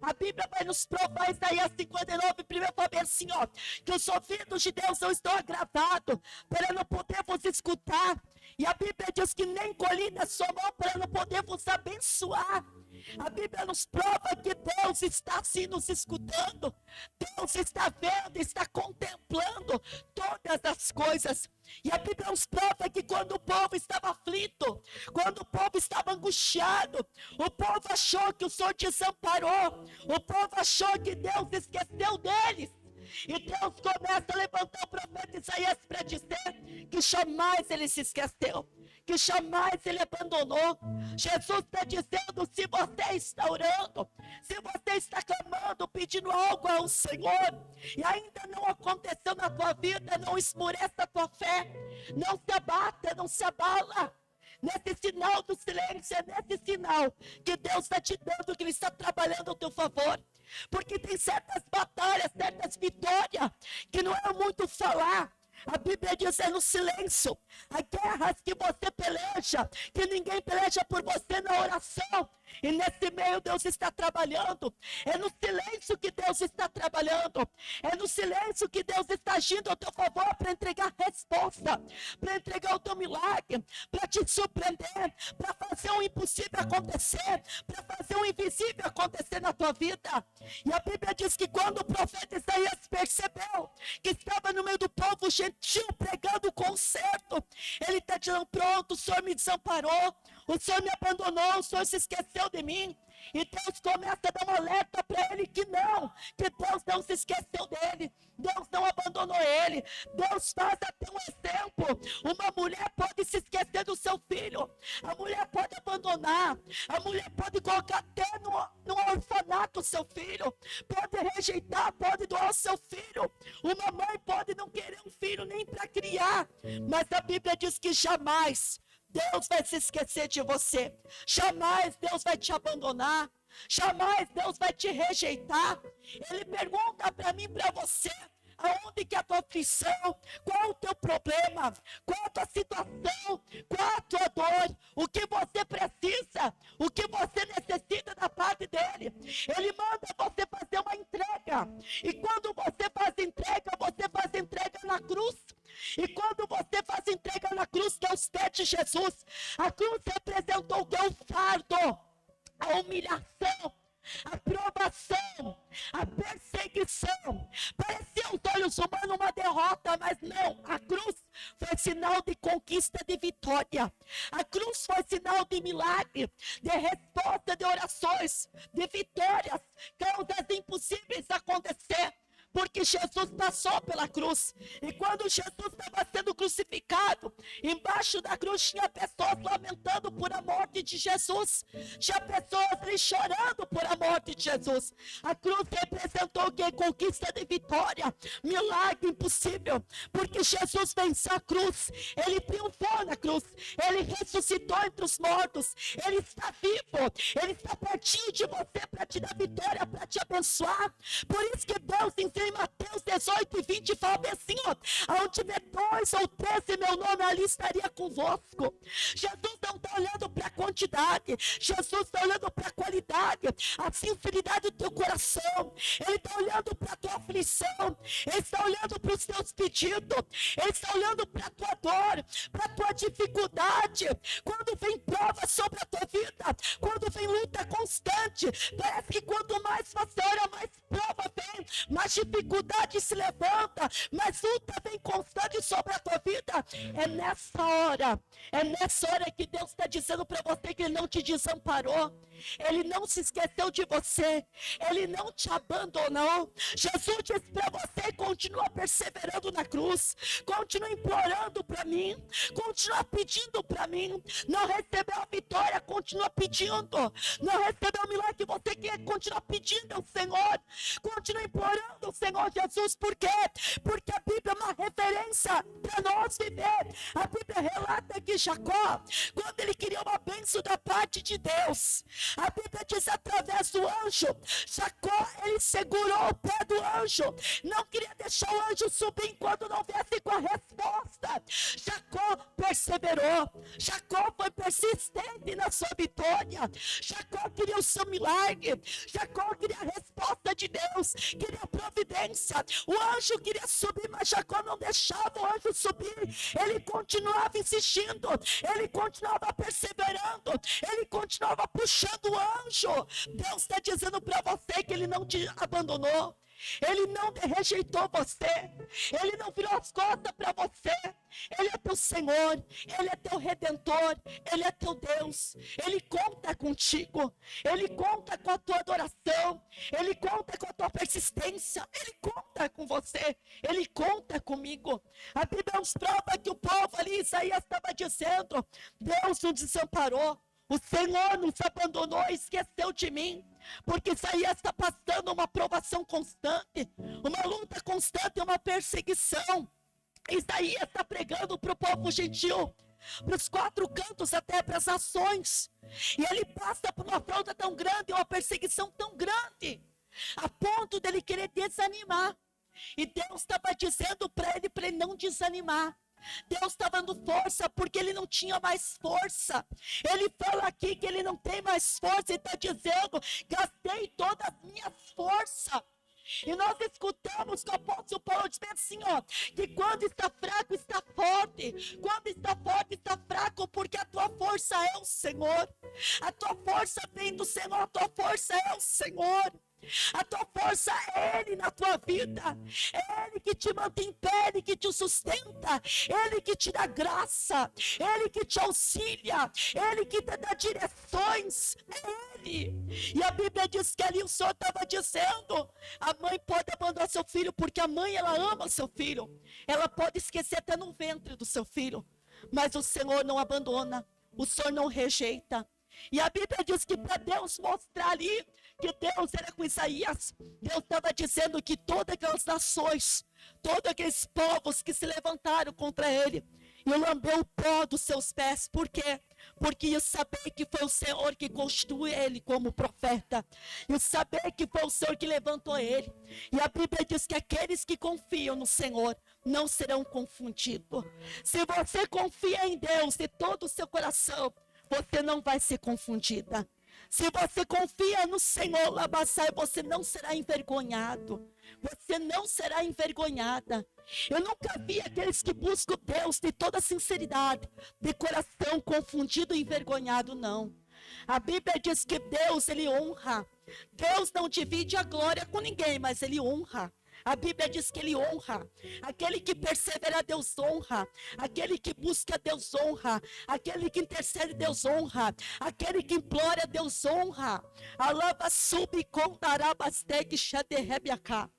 A Bíblia vai nos provar, Isaías 59, primeiro vai ver assim, ó, que os ouvidos de Deus não estão agravados, para não poder vos escutar. E a Bíblia diz que nem colina é sua mão para não poder vos abençoar. A Bíblia nos prova que Deus está assim nos escutando. Deus está vendo, está contemplando todas as coisas. E a Bíblia nos prova que quando o povo estava aflito, quando o povo estava angustiado, o povo achou que o Senhor desamparou, o povo achou que Deus esqueceu deles. E Deus começa a levantar o profeta Isaías para dizer que jamais ele se esqueceu, que jamais ele abandonou. Jesus está dizendo: se você está orando, se você está clamando, pedindo algo ao Senhor, e ainda não aconteceu na tua vida, não esmoreça a tua fé, não se abata, não se abala. Nesse sinal do silêncio, é nesse sinal que Deus está te dando, que Ele está trabalhando ao teu favor. Porque tem certas batalhas, certas vitórias, que não é muito falar. A Bíblia diz: é no silêncio. Há guerras que você peleja, que ninguém peleja por você na oração. E nesse meio Deus está trabalhando. É no silêncio que Deus está trabalhando. É no silêncio que Deus está agindo ao teu favor para entregar resposta, para entregar o teu milagre, para te surpreender, para fazer o impossível acontecer, para fazer o invisível acontecer na tua vida. E a Bíblia diz que quando o profeta Isaías percebeu que estava no meio do povo gentil pregando o conserto, ele está dizendo: pronto, o Senhor me desamparou, o Senhor me abandonou, o Senhor se esqueceu de mim. E Deus começa a dar um alerta para ele que Deus não se esqueceu dele, Deus não abandonou ele. Deus faz até um exemplo: uma mulher pode se esquecer do seu filho, a mulher pode abandonar, a mulher pode colocar até no orfanato o seu filho, pode rejeitar, pode doar o seu filho. Uma mãe pode não querer um filho nem para criar, mas a Bíblia diz que jamais Deus vai se esquecer de você, jamais Deus vai te abandonar, jamais Deus vai te rejeitar. Ele pergunta para mim, para você: aonde que é a tua aflição? Qual é o teu problema? Qual é a tua situação? Qual é a tua dor? O que você precisa? O que você necessita da parte dele? Ele manda você fazer uma entrega. E quando você faz entrega na cruz. E quando você faz entrega na cruz, que é os pés de Jesus, a cruz representou o que é o fardo, a humilhação, a provação, a perseguição. Parecia aos olhos humanos uma derrota, mas não. A cruz foi sinal de conquista, de vitória. A cruz foi sinal de milagre, de resposta de orações, de vitórias, causas impossíveis acontecer. Porque Jesus passou pela cruz. E quando Jesus estava sendo crucificado, embaixo da cruz tinha pessoas lamentando por a morte de Jesus. Tinha pessoas ali chorando por a morte de Jesus. A cruz representou que conquista de vitória, milagre impossível. Porque Jesus venceu a cruz. Ele triunfou na cruz. Ele ressuscitou entre os mortos. Ele está vivo. Ele está pertinho de você para te dar vitória, para te abençoar. Por isso que Deus ensina em Mateus 18 e 20 fala bem assim, ó, onde tiver 2 ou 3 em meu nome, ali estaria convosco. Jesus não está olhando para a quantidade, Jesus está olhando para a qualidade, a sinceridade do teu coração. Ele está olhando para a tua aflição, Ele está olhando para os teus pedidos, Ele está olhando para a tua dor, para a tua dificuldade. Quando vem prova sobre a tua vida, quando vem luta constante, parece que quanto mais você ora, mais prova vem, mais dificuldade se levanta, mas luta vem constante sobre a tua vida. É nessa hora que Deus está dizendo para você que Ele não te desamparou, Ele não se esqueceu de você, Ele não te abandonou. Jesus disse para você: continua perseverando na cruz, continua implorando para mim, continua pedindo para mim. Não recebeu a vitória, continua pedindo. Não recebeu o milagre que você quer, continua pedindo ao Senhor, continua implorando ao Senhor Jesus. Por quê? Porque a Bíblia é uma referência para nós viver. A Bíblia relata que Jacó, quando ele queria uma bênção da parte de Deus, a Bíblia diz através do anjo, Jacó, ele segurou o pé do anjo, não queria deixar o anjo subir enquanto não viesse com a resposta. Jacó perseverou, Jacó foi persistente na sua vitória, Jacó queria o seu milagre, Jacó queria a resposta de Deus, queria a providência. O anjo queria subir, mas Jacó não deixava o anjo subir. Ele continuava insistindo, ele continuava perseverando, ele continuava puxando o anjo. Deus está dizendo para você que Ele não te abandonou, Ele não rejeitou você, Ele não virou as costas para você. Ele é teu Senhor, Ele é teu Redentor, Ele é teu Deus. Ele conta contigo, Ele conta com a tua adoração, Ele conta com a tua persistência, Ele conta com você, Ele conta comigo. A Bíblia nos prova que o povo ali, Isaías estava dizendo: Deus nos desamparou, o Senhor nos abandonou e esqueceu de mim. Porque Isaías está passando uma provação constante, uma luta constante, uma perseguição. Isaías está pregando para o povo gentil, para os 4 cantos, até para as nações. E ele passa por uma afronta tão grande, uma perseguição tão grande, a ponto dele querer desanimar. E Deus estava dizendo para ele não desanimar. Deus estava dando força porque ele não tinha mais força. Ele fala aqui que ele não tem mais força e está dizendo: gastei todas as minhas forças. E nós escutamos que o apóstolo Paulo diz assim, ó, que quando está fraco, está forte. Quando está forte, está fraco, porque a tua força é o Senhor. A tua força vem do Senhor, a tua força é o Senhor. A tua força é Ele na tua vida. É Ele que te mantém em pé, Ele que te sustenta, Ele que te dá graça, Ele que te auxilia, Ele que te dá direções. É Ele. E a Bíblia diz que ali o Senhor estava dizendo: a mãe pode abandonar seu filho, porque a mãe, ela ama seu filho. Ela pode esquecer até no ventre do seu filho, mas o Senhor não abandona, o Senhor não rejeita. E a Bíblia diz que para Deus mostrar ali que Deus era com Isaías, Deus estava dizendo que todas aquelas nações, todos aqueles povos que se levantaram contra ele, iam lamber o pó dos seus pés. Por quê? Porque ia saber que foi o Senhor que constituiu ele como profeta, e saber que foi o Senhor que levantou ele. E a Bíblia diz que aqueles que confiam no Senhor não serão confundidos. Se você confia em Deus de todo o seu coração, você não vai ser confundida. Se você confia no Senhor, Labassai, você não será envergonhado. Você não será envergonhada. Eu nunca vi aqueles que buscam Deus de toda sinceridade, de coração confundido e envergonhado, não. A Bíblia diz que Deus, Ele honra. Deus não divide a glória com ninguém, mas Ele honra A Bíblia diz que Ele honra. Aquele que persevera, Deus honra. Aquele que busca, Deus honra. Aquele que intercede, Deus honra. Aquele que implora, Deus honra. Alaba subi condarabasteg shaderebiacá.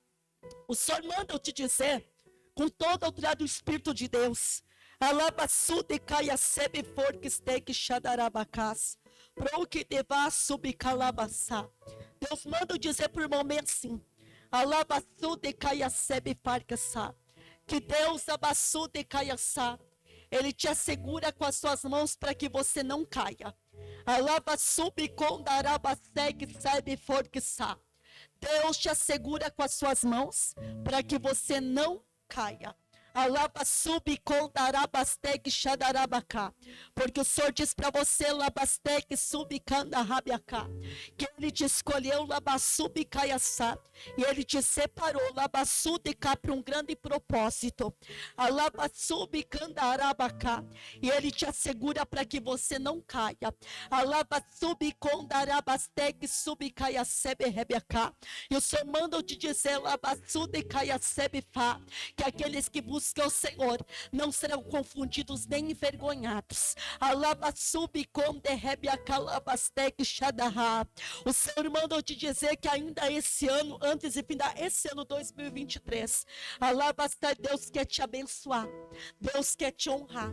O Senhor manda eu te dizer, com toda a autoridade do Espírito de Deus, alaba sude caia sebe forquesteg shadarabacás. Pro que deva subir calabaçá. Deus manda eu dizer por um momento assim. Alabassude caiacebe farcaçá. Que Deus abassude caiaçá. Ele te assegura com as suas mãos para que você não caia. Alabassubi condarabaseg sebe forqueçá. Deus te assegura com as suas mãos para que você não caia. Alabassubi condarabasteg shadarabacá. Porque o Senhor diz para você, labasteg subicandarrabiacá, que Ele te escolheu, labassubi caiaçá, e Ele te separou, labassubi cá, para um grande propósito. Alabassubi candarabacá, e Ele te assegura para que você não caia. Alabassubi condarabasteg subicaiacebe rebiacá. E o Senhor manda eu te dizer, labassubi caiacebe fá, que aqueles que buscam o Senhor não serão confundidos nem envergonhados. Alabassubi conderrebiacalabasteg shadará. O Senhor manda eu te dizer que ainda esse ano, antes de findar esse ano 2023, alabasteg, Deus quer te abençoar, Deus quer te honrar.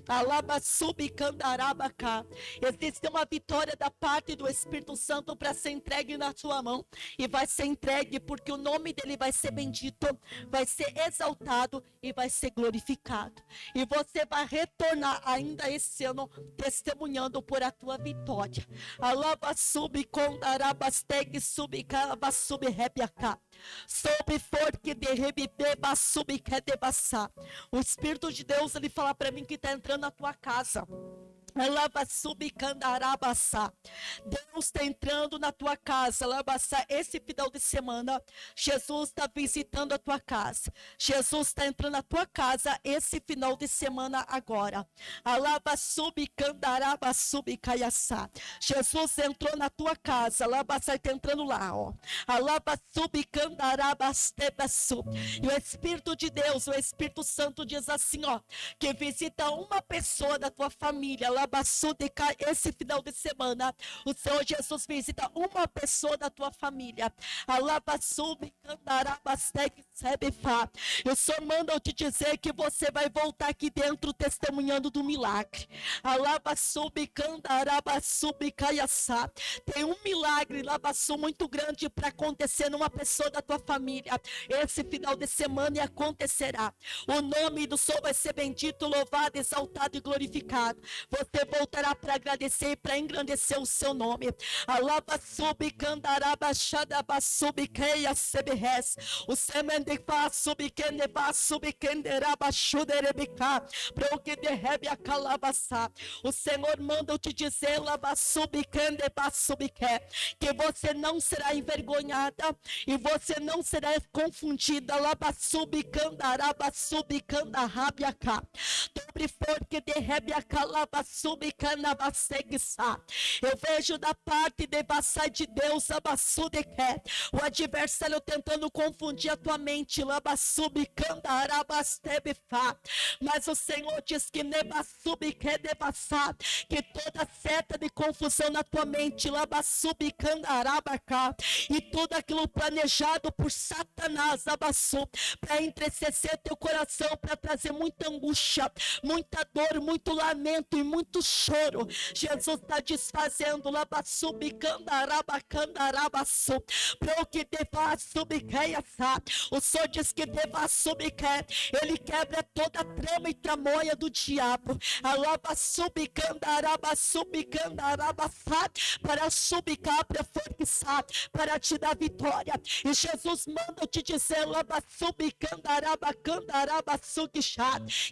Alabassubi candarabacá. Existe uma vitória da parte do Espírito Santo para ser entregue na sua mão, e vai ser entregue porque o nome dele vai ser bendito, vai ser exaltado e vai ser glorificado. E você vai retornar ainda esse ano testemunhando por a tua vitória. Alabassubi condarabasteg subicalabassubi rebiacá. Sob forque de rebibeba subiquedebaçá. O Espírito de Deus, ele fala para mim que está entrando na tua casa. Deus está entrando na tua casa. Esse final de semana, Jesus está visitando a tua casa. Jesus está entrando na tua casa esse final de semana agora. Jesus entrou na tua casa. Está entrando lá, ó. E o Espírito de Deus, o Espírito Santo diz assim, ó, que visita uma pessoa da tua família. Esse final de semana, o Senhor Jesus visita uma pessoa da tua família. E o Senhor manda eu te dizer que você vai voltar aqui dentro testemunhando do milagre. Tem um milagre muito grande para acontecer numa pessoa da tua família esse final de semana, e acontecerá. O nome do Senhor vai ser bendito, louvado, exaltado e glorificado. Você voltará para agradecer e para engrandecer o seu nome. O semendefá subiquendefá subiquenderaba xuderebicá proquederebe calabaçá. O Senhor manda eu te dizer, que você não será envergonhada e você não será confundida. Eu vejo da parte de Deus o adversário tentando confundir a tua mente, mas o Senhor diz que que toda seta de confusão na tua mente, e tudo aquilo planejado por Satanás, para entristecer teu coração, para trazer muita angústia, muita dor, muito lamento e muito choro, Jesus está desfazendo. O Senhor diz que ele quebra toda a trama e tramóia do diabo para subicar, para forçar, para te dar vitória. E Jesus manda eu te dizer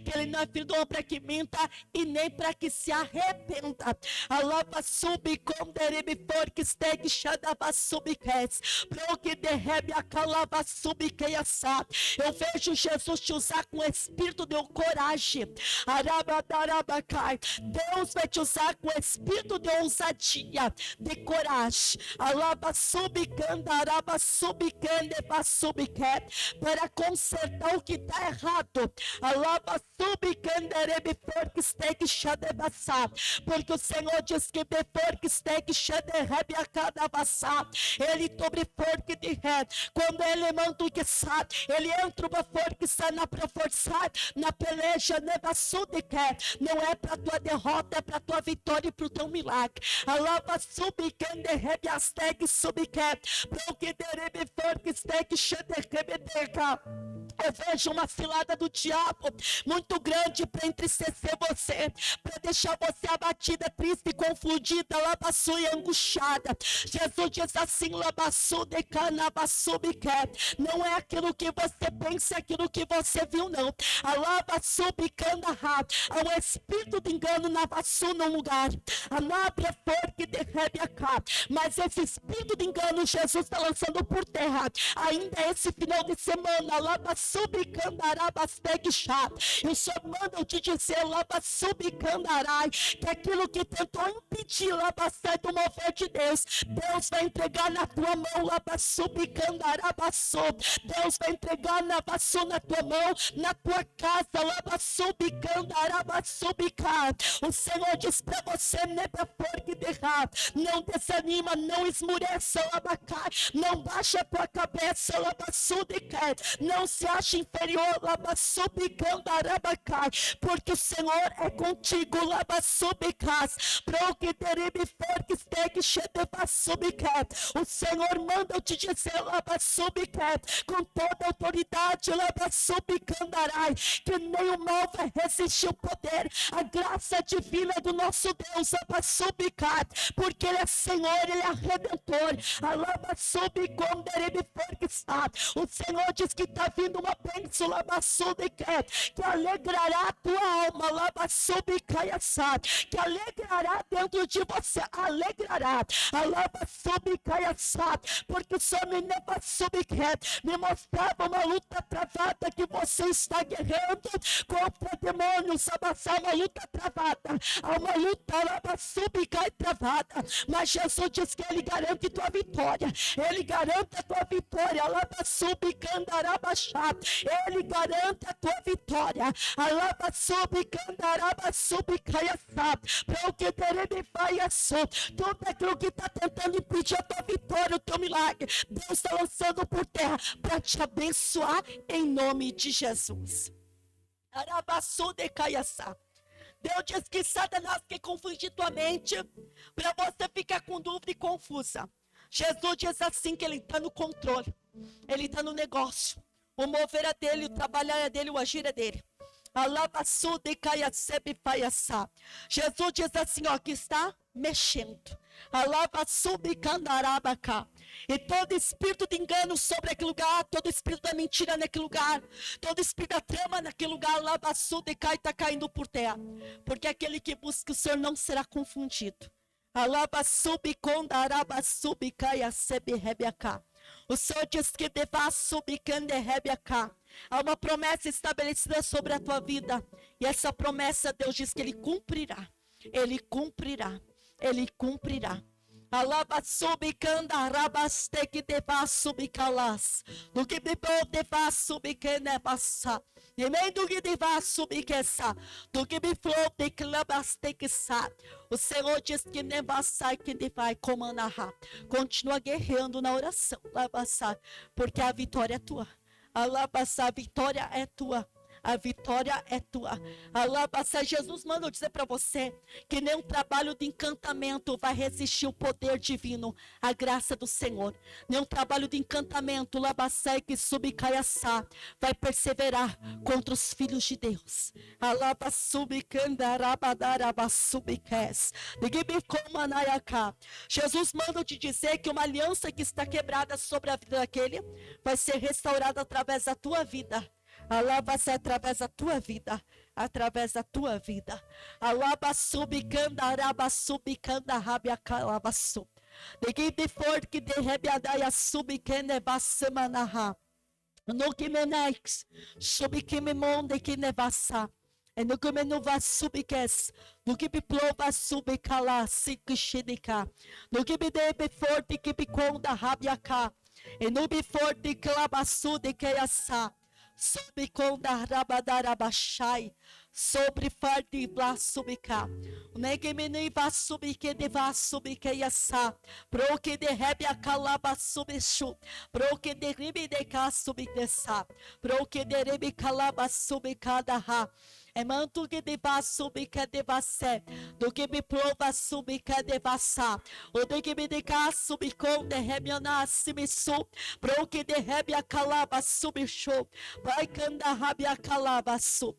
que ele não é filho do não para que minta e nem para que se arrependa. Alaba subi com derebe porque steg xadaba subques. Pro que derrebe a calaba subi que assa. Eu vejo Jesus te usar com espírito de coragem. Arabadarabacai. Deus vai te usar com espírito de ousadia, de coragem. Alaba subicanda, araba subicande, basubique, para consertar o que está errado. Alaba subicande, rebe porque steg xadebassa. Porque o Senhor diz que depois que steg xaderebe a cada bassa, ele sobre forque de ré. Quando ele manda o que sabe, ele entra uma forque sana para forçar na peleja, não é para tua derrota, é para tua vitória e para o teu milagre. Alaba subicande, rebe a steg subique, porque derebe forque steg xaderebe. Eu vejo uma cilada do diabo muito grande para entristecer você, para deixar você abatida, triste e confundida, labaçu e angustiada. Jesus diz assim, labaçu de canabaçu biqué. Não é aquilo que você pensa, é aquilo que você viu, não. A labaçu bicandará. Há um espírito de engano na baçu no lugar. A nabre é forte de rebeca. Mas esse espírito de engano Jesus está lançando por terra. Ainda esse final de semana, labaçu e o Senhor manda eu te dizer, que aquilo que tentou impedir do mover de Deus, Deus vai entregar na tua mão, Deus vai entregar na tua mão, na tua casa, o Senhor diz para você, não desanima, não esmureça, não baixa a tua cabeça, não se acha inferior, porque o Senhor é contigo, o Senhor manda eu te dizer, com toda autoridade, que nem o mal vai resistir o poder, a graça divina do nosso Deus, porque Ele é Senhor, Ele é Redentor, o Senhor diz que está vindo uma bênção, que alegrará a tua alma, que alegrará dentro de você, alegrará, porque o Senhor me mostrava uma luta travada que você está guerreando contra demônios, uma luta travada, há uma luta travada, mas Jesus diz que Ele garante tua vitória, Ele garante a tua vitória, Ele garante a tua vitória, tudo aquilo que está tentando impedir a tua vitória, o teu milagre, Deus está lançando por terra para te abençoar em nome de Jesus. Deus diz que Satanás quer confundir tua mente para você ficar com dúvida e confusa. Jesus diz assim que Ele está no controle, Ele está no negócio, o mover é dele, o trabalhar é dele, o agir é dele. Jesus diz assim, ó, que está mexendo. E todo espírito de engano sobre aquele lugar, todo espírito da mentira naquele lugar, todo espírito da trama naquele lugar, está caindo por terra. Porque aquele que busca o Senhor não será confundido. O Senhor diz que há uma promessa estabelecida sobre a tua vida. E essa promessa Deus diz que Ele cumprirá. Ele cumprirá. Ele cumprirá. Do que me o Senhor diz que nem vai que vai comandar. Continua guerreando na oração, porque a vitória é tua. A vitória é tua. A vitória é tua. Jesus manda eu dizer para você que nenhum trabalho de encantamento vai resistir o poder divino, a graça do Senhor. Nenhum trabalho de encantamento, que subicaiaçá, vai perseverar contra os filhos de Deus. Jesus manda eu te dizer que uma aliança que está quebrada sobre a vida daquele vai ser restaurada através da tua vida. Vai ser através da tua vida. através da tua vida. Alabasubicanda, arabasubicanda, rabiacalabasu. De forte que de rebiadaia subicene bassemanaha. No que menex, subikime monde que nevassa. E no que menuva subikes, no que me plova subicala, sikishidika. No que me debe forte que me conda rabiaca. E no me forte clabaçu de queiaçá. Subiconda rabadarabachai. Sobre farde blasubica. Negemini vasubike de vasubike yasa. Pro que de rebia calaba subichu. Pro que de ribi de casubidesa. Pro que de ribi calaba subicada ha. É manto que de vasubika de vassé. Do que me prova subika de vassa. O de que me de casubicon de rebiana simisu. Pro que de rebia calaba subichu. Vai canda rabia calaba su.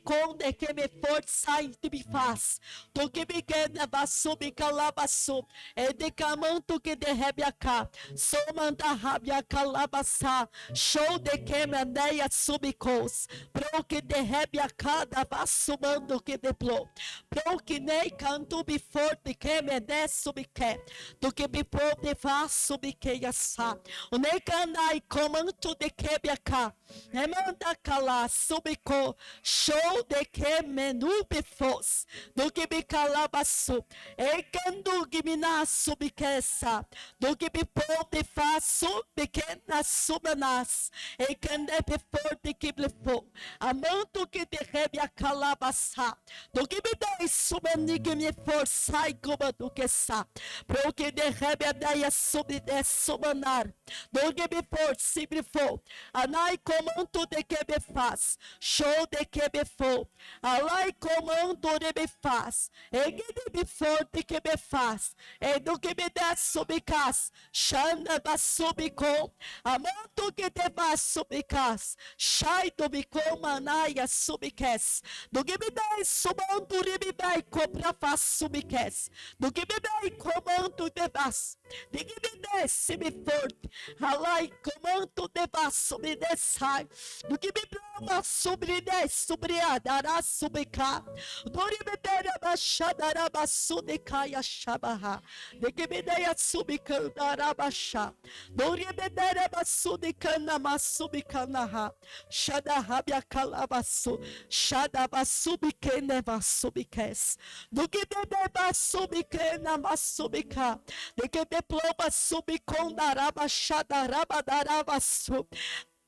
Conde que me força e me faz, do que me queda bassube calabaçu, é de camanto que de rebiacá, somanda rabia calabaçá, show de que me andeia subicos, pro que de rebiacá da vassumando que de plô, pro que nem canto me forte que me dê subique, do que me pode vassubique assá, o nem canai comanto de que biacá, é manda calar subico, show de que menube fos, do que me calabaçu, e quando que me nasce biqueça, do que me pode faço pequena subanas, e quando é forte que me for, amanto que te rebe a calabaça, do que me dá subani que me força e como do que sa, pro que de rebe a daia subide subanar, do que me for sempre for, anai comando de que me faz, show de que me for, alai comando de me faz, e que de me forte que me faz, e do que me dá subicas, chanda da subicom, amando que te va subicas, chai do bicom manaia subiques, do que me dá subando de me vai cobra faz subiques, do que me dá comando de vas, de que me dá se me forte, alai comando de vas subidesai, do que me prova subidesai, subriadará subica, doribedera baixadará basudicaya shabaha, de que me dê a subicandará baixar, doribedera basudicana masubicanaha, shadarabia calabaçu, shadabasubicene vasubicas, do que me dê basubicana masubica, de que me ploma subicondará baixadarabadarabaçu,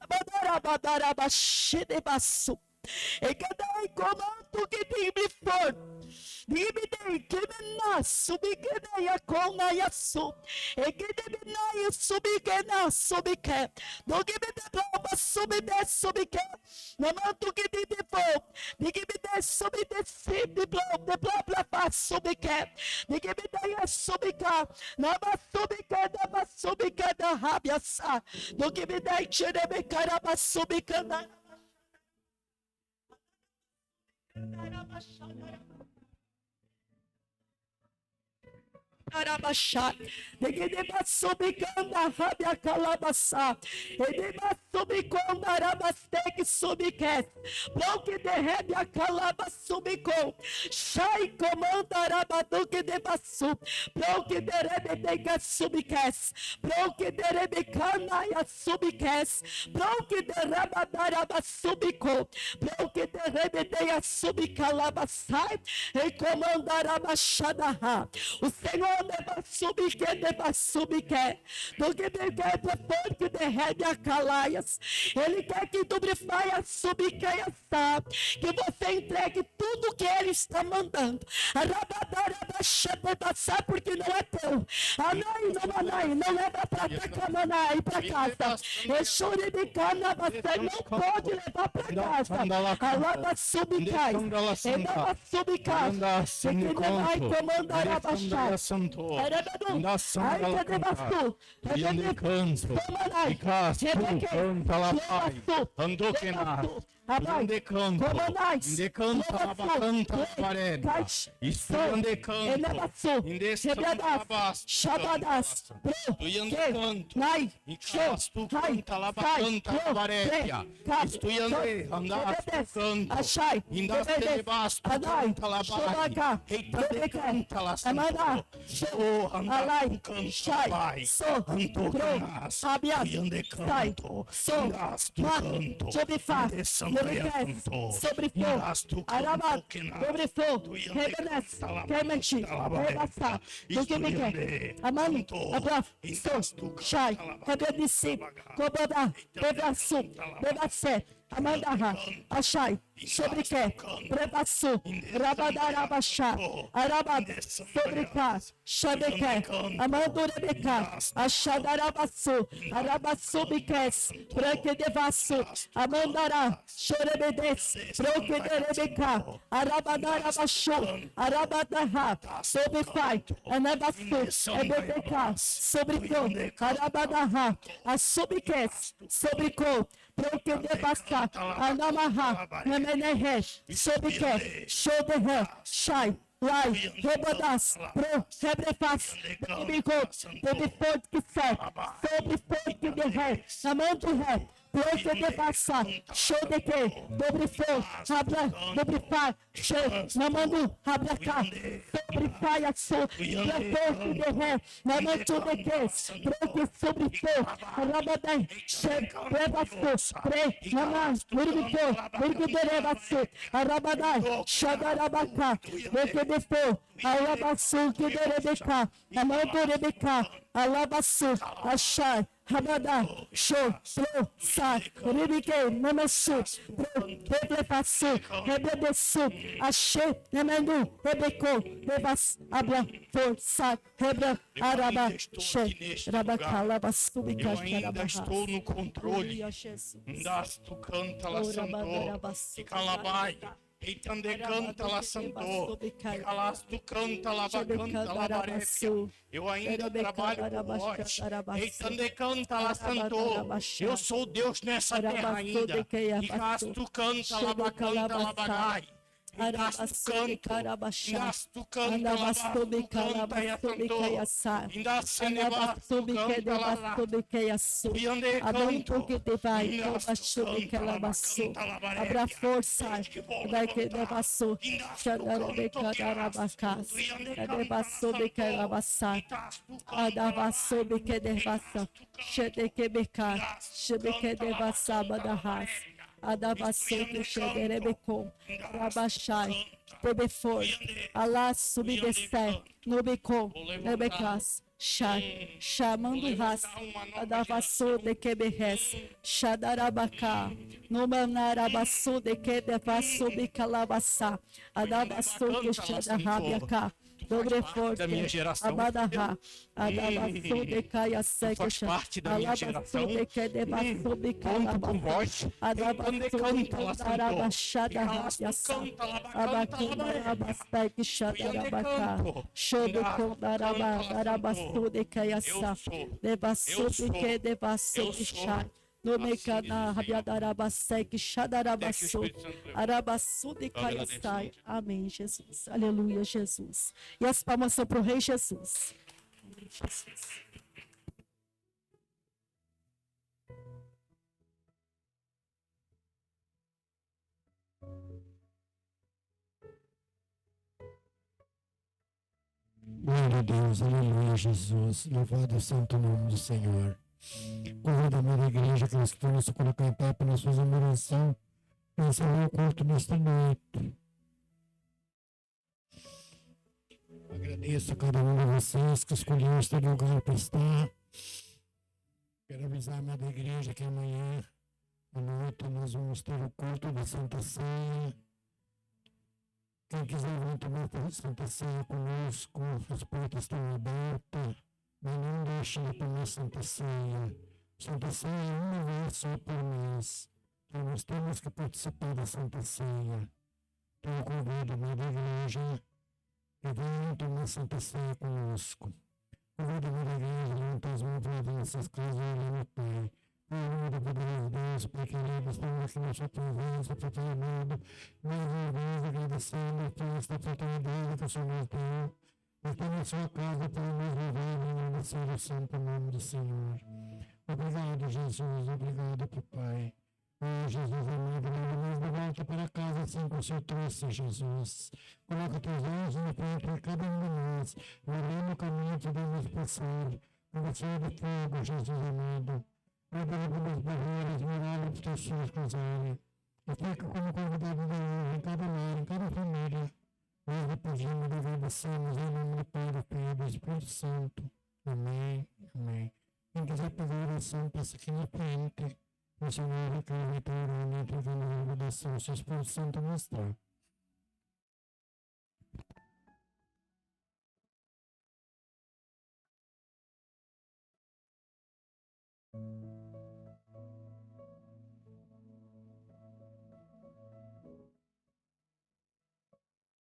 badarabadarabashidebaçu. E que daí comando que me for, dei que me nasce, que daí a cona e a su, e que me naia subike na subike, do que me prova subide subike, no manto que me for, de que me dê subide sim, de blá faz subike, de que me dê a subika, na subike da rabia sa, do que me dê tirebe caraba subika na Arabachá, de que deva subicanda rabia calabaçá, e deva subicanda arabastec subiques, bom que de rebia calaba subicou, chai comanda arabadu que deva sub, bom que de rebedega subiques, bom que de rebecana e subiques, bom que de rabadaraba subicou, bom que de rebedeia subicalabaçá, e comanda arabachada, o Senhor deva subir, do que me quer depois que derrebe a calaias, Ele quer que tu brifaia subir, que você entregue tudo que Ele está mandando, porque não é teu, não leva para cá, para casa, você não pode levar para casa, alaba subicai, e dava subicai, e que vai comandar a baixar, canto, da sandal canto, yande canto, icastu canta la pai, ando que nas, yande canto, inde canta la bacanta la pareda, istu yande canto, inde sandabas, Shabadas, tu yande canto, icastu canta la bacanta la pareda, istu yande andas canto, indas telebastu canta la pai, heita canta la santo, o andas canta pai, anto canas, yande canto, indas tu canto, sobre faz, inde sobre canto, sobre indas tu Arabado, canto, sobre fogo, rebenes, queimante, rebaçar, do que me quer, amando, abraço, chai, rebelici, cobodá, bebaçu, bebacé, amandarra, achai, sobre que, prebaçu, rabadarabachá, arabado, sobre cá, chabequé, amando rebeca, achadarabaçu, arabaçu biques, branque devaçu, amandará, chorebedes, branque de rebeca, arabadarabachou, arabadarra, sobre pai, anabaçu, ebebeca, sobre co, arabadarra, assubiques, sobre co, branque devaçá, anamarra, nemenerre, sobre que, show de ré, chai, Lai, Rebodas, Pro, Rebrefaz, Baby Forte que fé, sobre Forte de Ré, Amante Ré, Planta de Passar, Show de que, Dobre Fo, Rabra, Dobre Fá, Show, Namando, Rabra Cá, sobre Faia Sou, Planta de Ré, Namante de que, Branque sobre Fo, Rabadai, Che, Reba Fo, Pre, Namã, Murgifo, Murgidereba Rabadai, Shadarabacá, Bekebefo, Alabaçu, Kiderebeca, Amando Rebeca, Alabaçu, Achai, Rabadá, Show, Pro, Sa, Ribique, Namasu, Pro, Reblefaçu, Rebebeçu, Achei, Nemendu, Rebeco, Rebas, Abra, Força, Rebra, Araba, Che, Rabaca, Labaçu, eu ainda estou no controle. Das tu canta la santo, calabai, eitande canta la santo, calas tu canta la bacanta la baretia. Eu ainda trabalho com vós. Eitande canta la santo. Eu sou Deus nessa terra ainda. E cas tu canta la bacanta la bagai. Indas tu canta, Anabastobe calabastobe caiaçá, Anabastobe que debastobe caiaçu, Adonto que te vai, Tobastobe calabaçu, abra força, vai que debaçu, Xandarabe cadarabacás, Debastobe calabaçá, Adabastobe que debaça, Xede que becar, Xede que debaçá, Badarras. Adavassou que xederebecom, Rabachai, Tebefor, Alá subdescer, Nubicom, Nebecas, Chai, Chamando Ras, Adavassou de Queberres, Xadarabacá, Numanarabassou de Quedevassou de Calabaçá, Adavassou que xadarabiacá, Dobre forte, Abadarra, Adabassou de Caia Seca, Alabassou de Quedevassou de Calabaçá, Adabassou de Candarabachada Rabiaçá, Abacandarabastec Xadarabacá, Show de Condarabarabassou de Caiaçá, Devassou de Quedevassou de Chá. No mecana rabiadarabasek xadarabaçu arabaçu de caiaçai. Amém, Jesus. Aleluia, Jesus. E as palmas são para o Rei Jesus. Amém, Jesus. Glória a Deus, aleluia, Jesus. Louvado o santo nome do Senhor. Convido a minha igreja que nós queremos colocar em pé para nós fazermos uma oração para encerrar o culto nesta noite. Agradeço a cada um de vocês que escolheu este lugar para estar. Quero avisar a minha igreja que amanhã à noite nós vamos ter o culto da Santa Ceia. Quem quiser vir tomar a Santa Ceia conosco, as portas estão abertas. Mas não deixe de tomar Santa Ceia. Santa Ceia é uma vez só por mês. Então nós temos que participar da Santa Ceia. Então eu convido a minha igreja que venham tomar Santa Ceia conosco. Convido a igreja, levanta as mãos para nessas casas e no Pai. Obrigado, poderoso Deus, Pai querido, estamos aqui na sua presença, Pai amado, mais uma vez agradecendo por esta oportunidade que o Senhor nos deu. Estou na sua casa para nos viver e agradecer o santo nome do Senhor. Obrigado, Jesus, obrigado, Pai. Oh, Jesus amado, leva-nos de volta para casa assim como o Senhor trouxe, Jesus. Coloca teus anjos na frente de cada um de nós, abrindo o caminho que devemos passar. Conversar de fogo, Jesus amado. Abre as barreiras, muralhas dos teus filhos cruzarem. E fica como convidado de honra em cada lar, em cada família. Nós lhe pedimos e agradecemos em nome do Pai, do Filho e do Espírito Santo. Amém. Amém. Quem quiser pedir oração, passa aqui na frente. O Senhor, que o Vitor, o Espírito Santo, mostrar.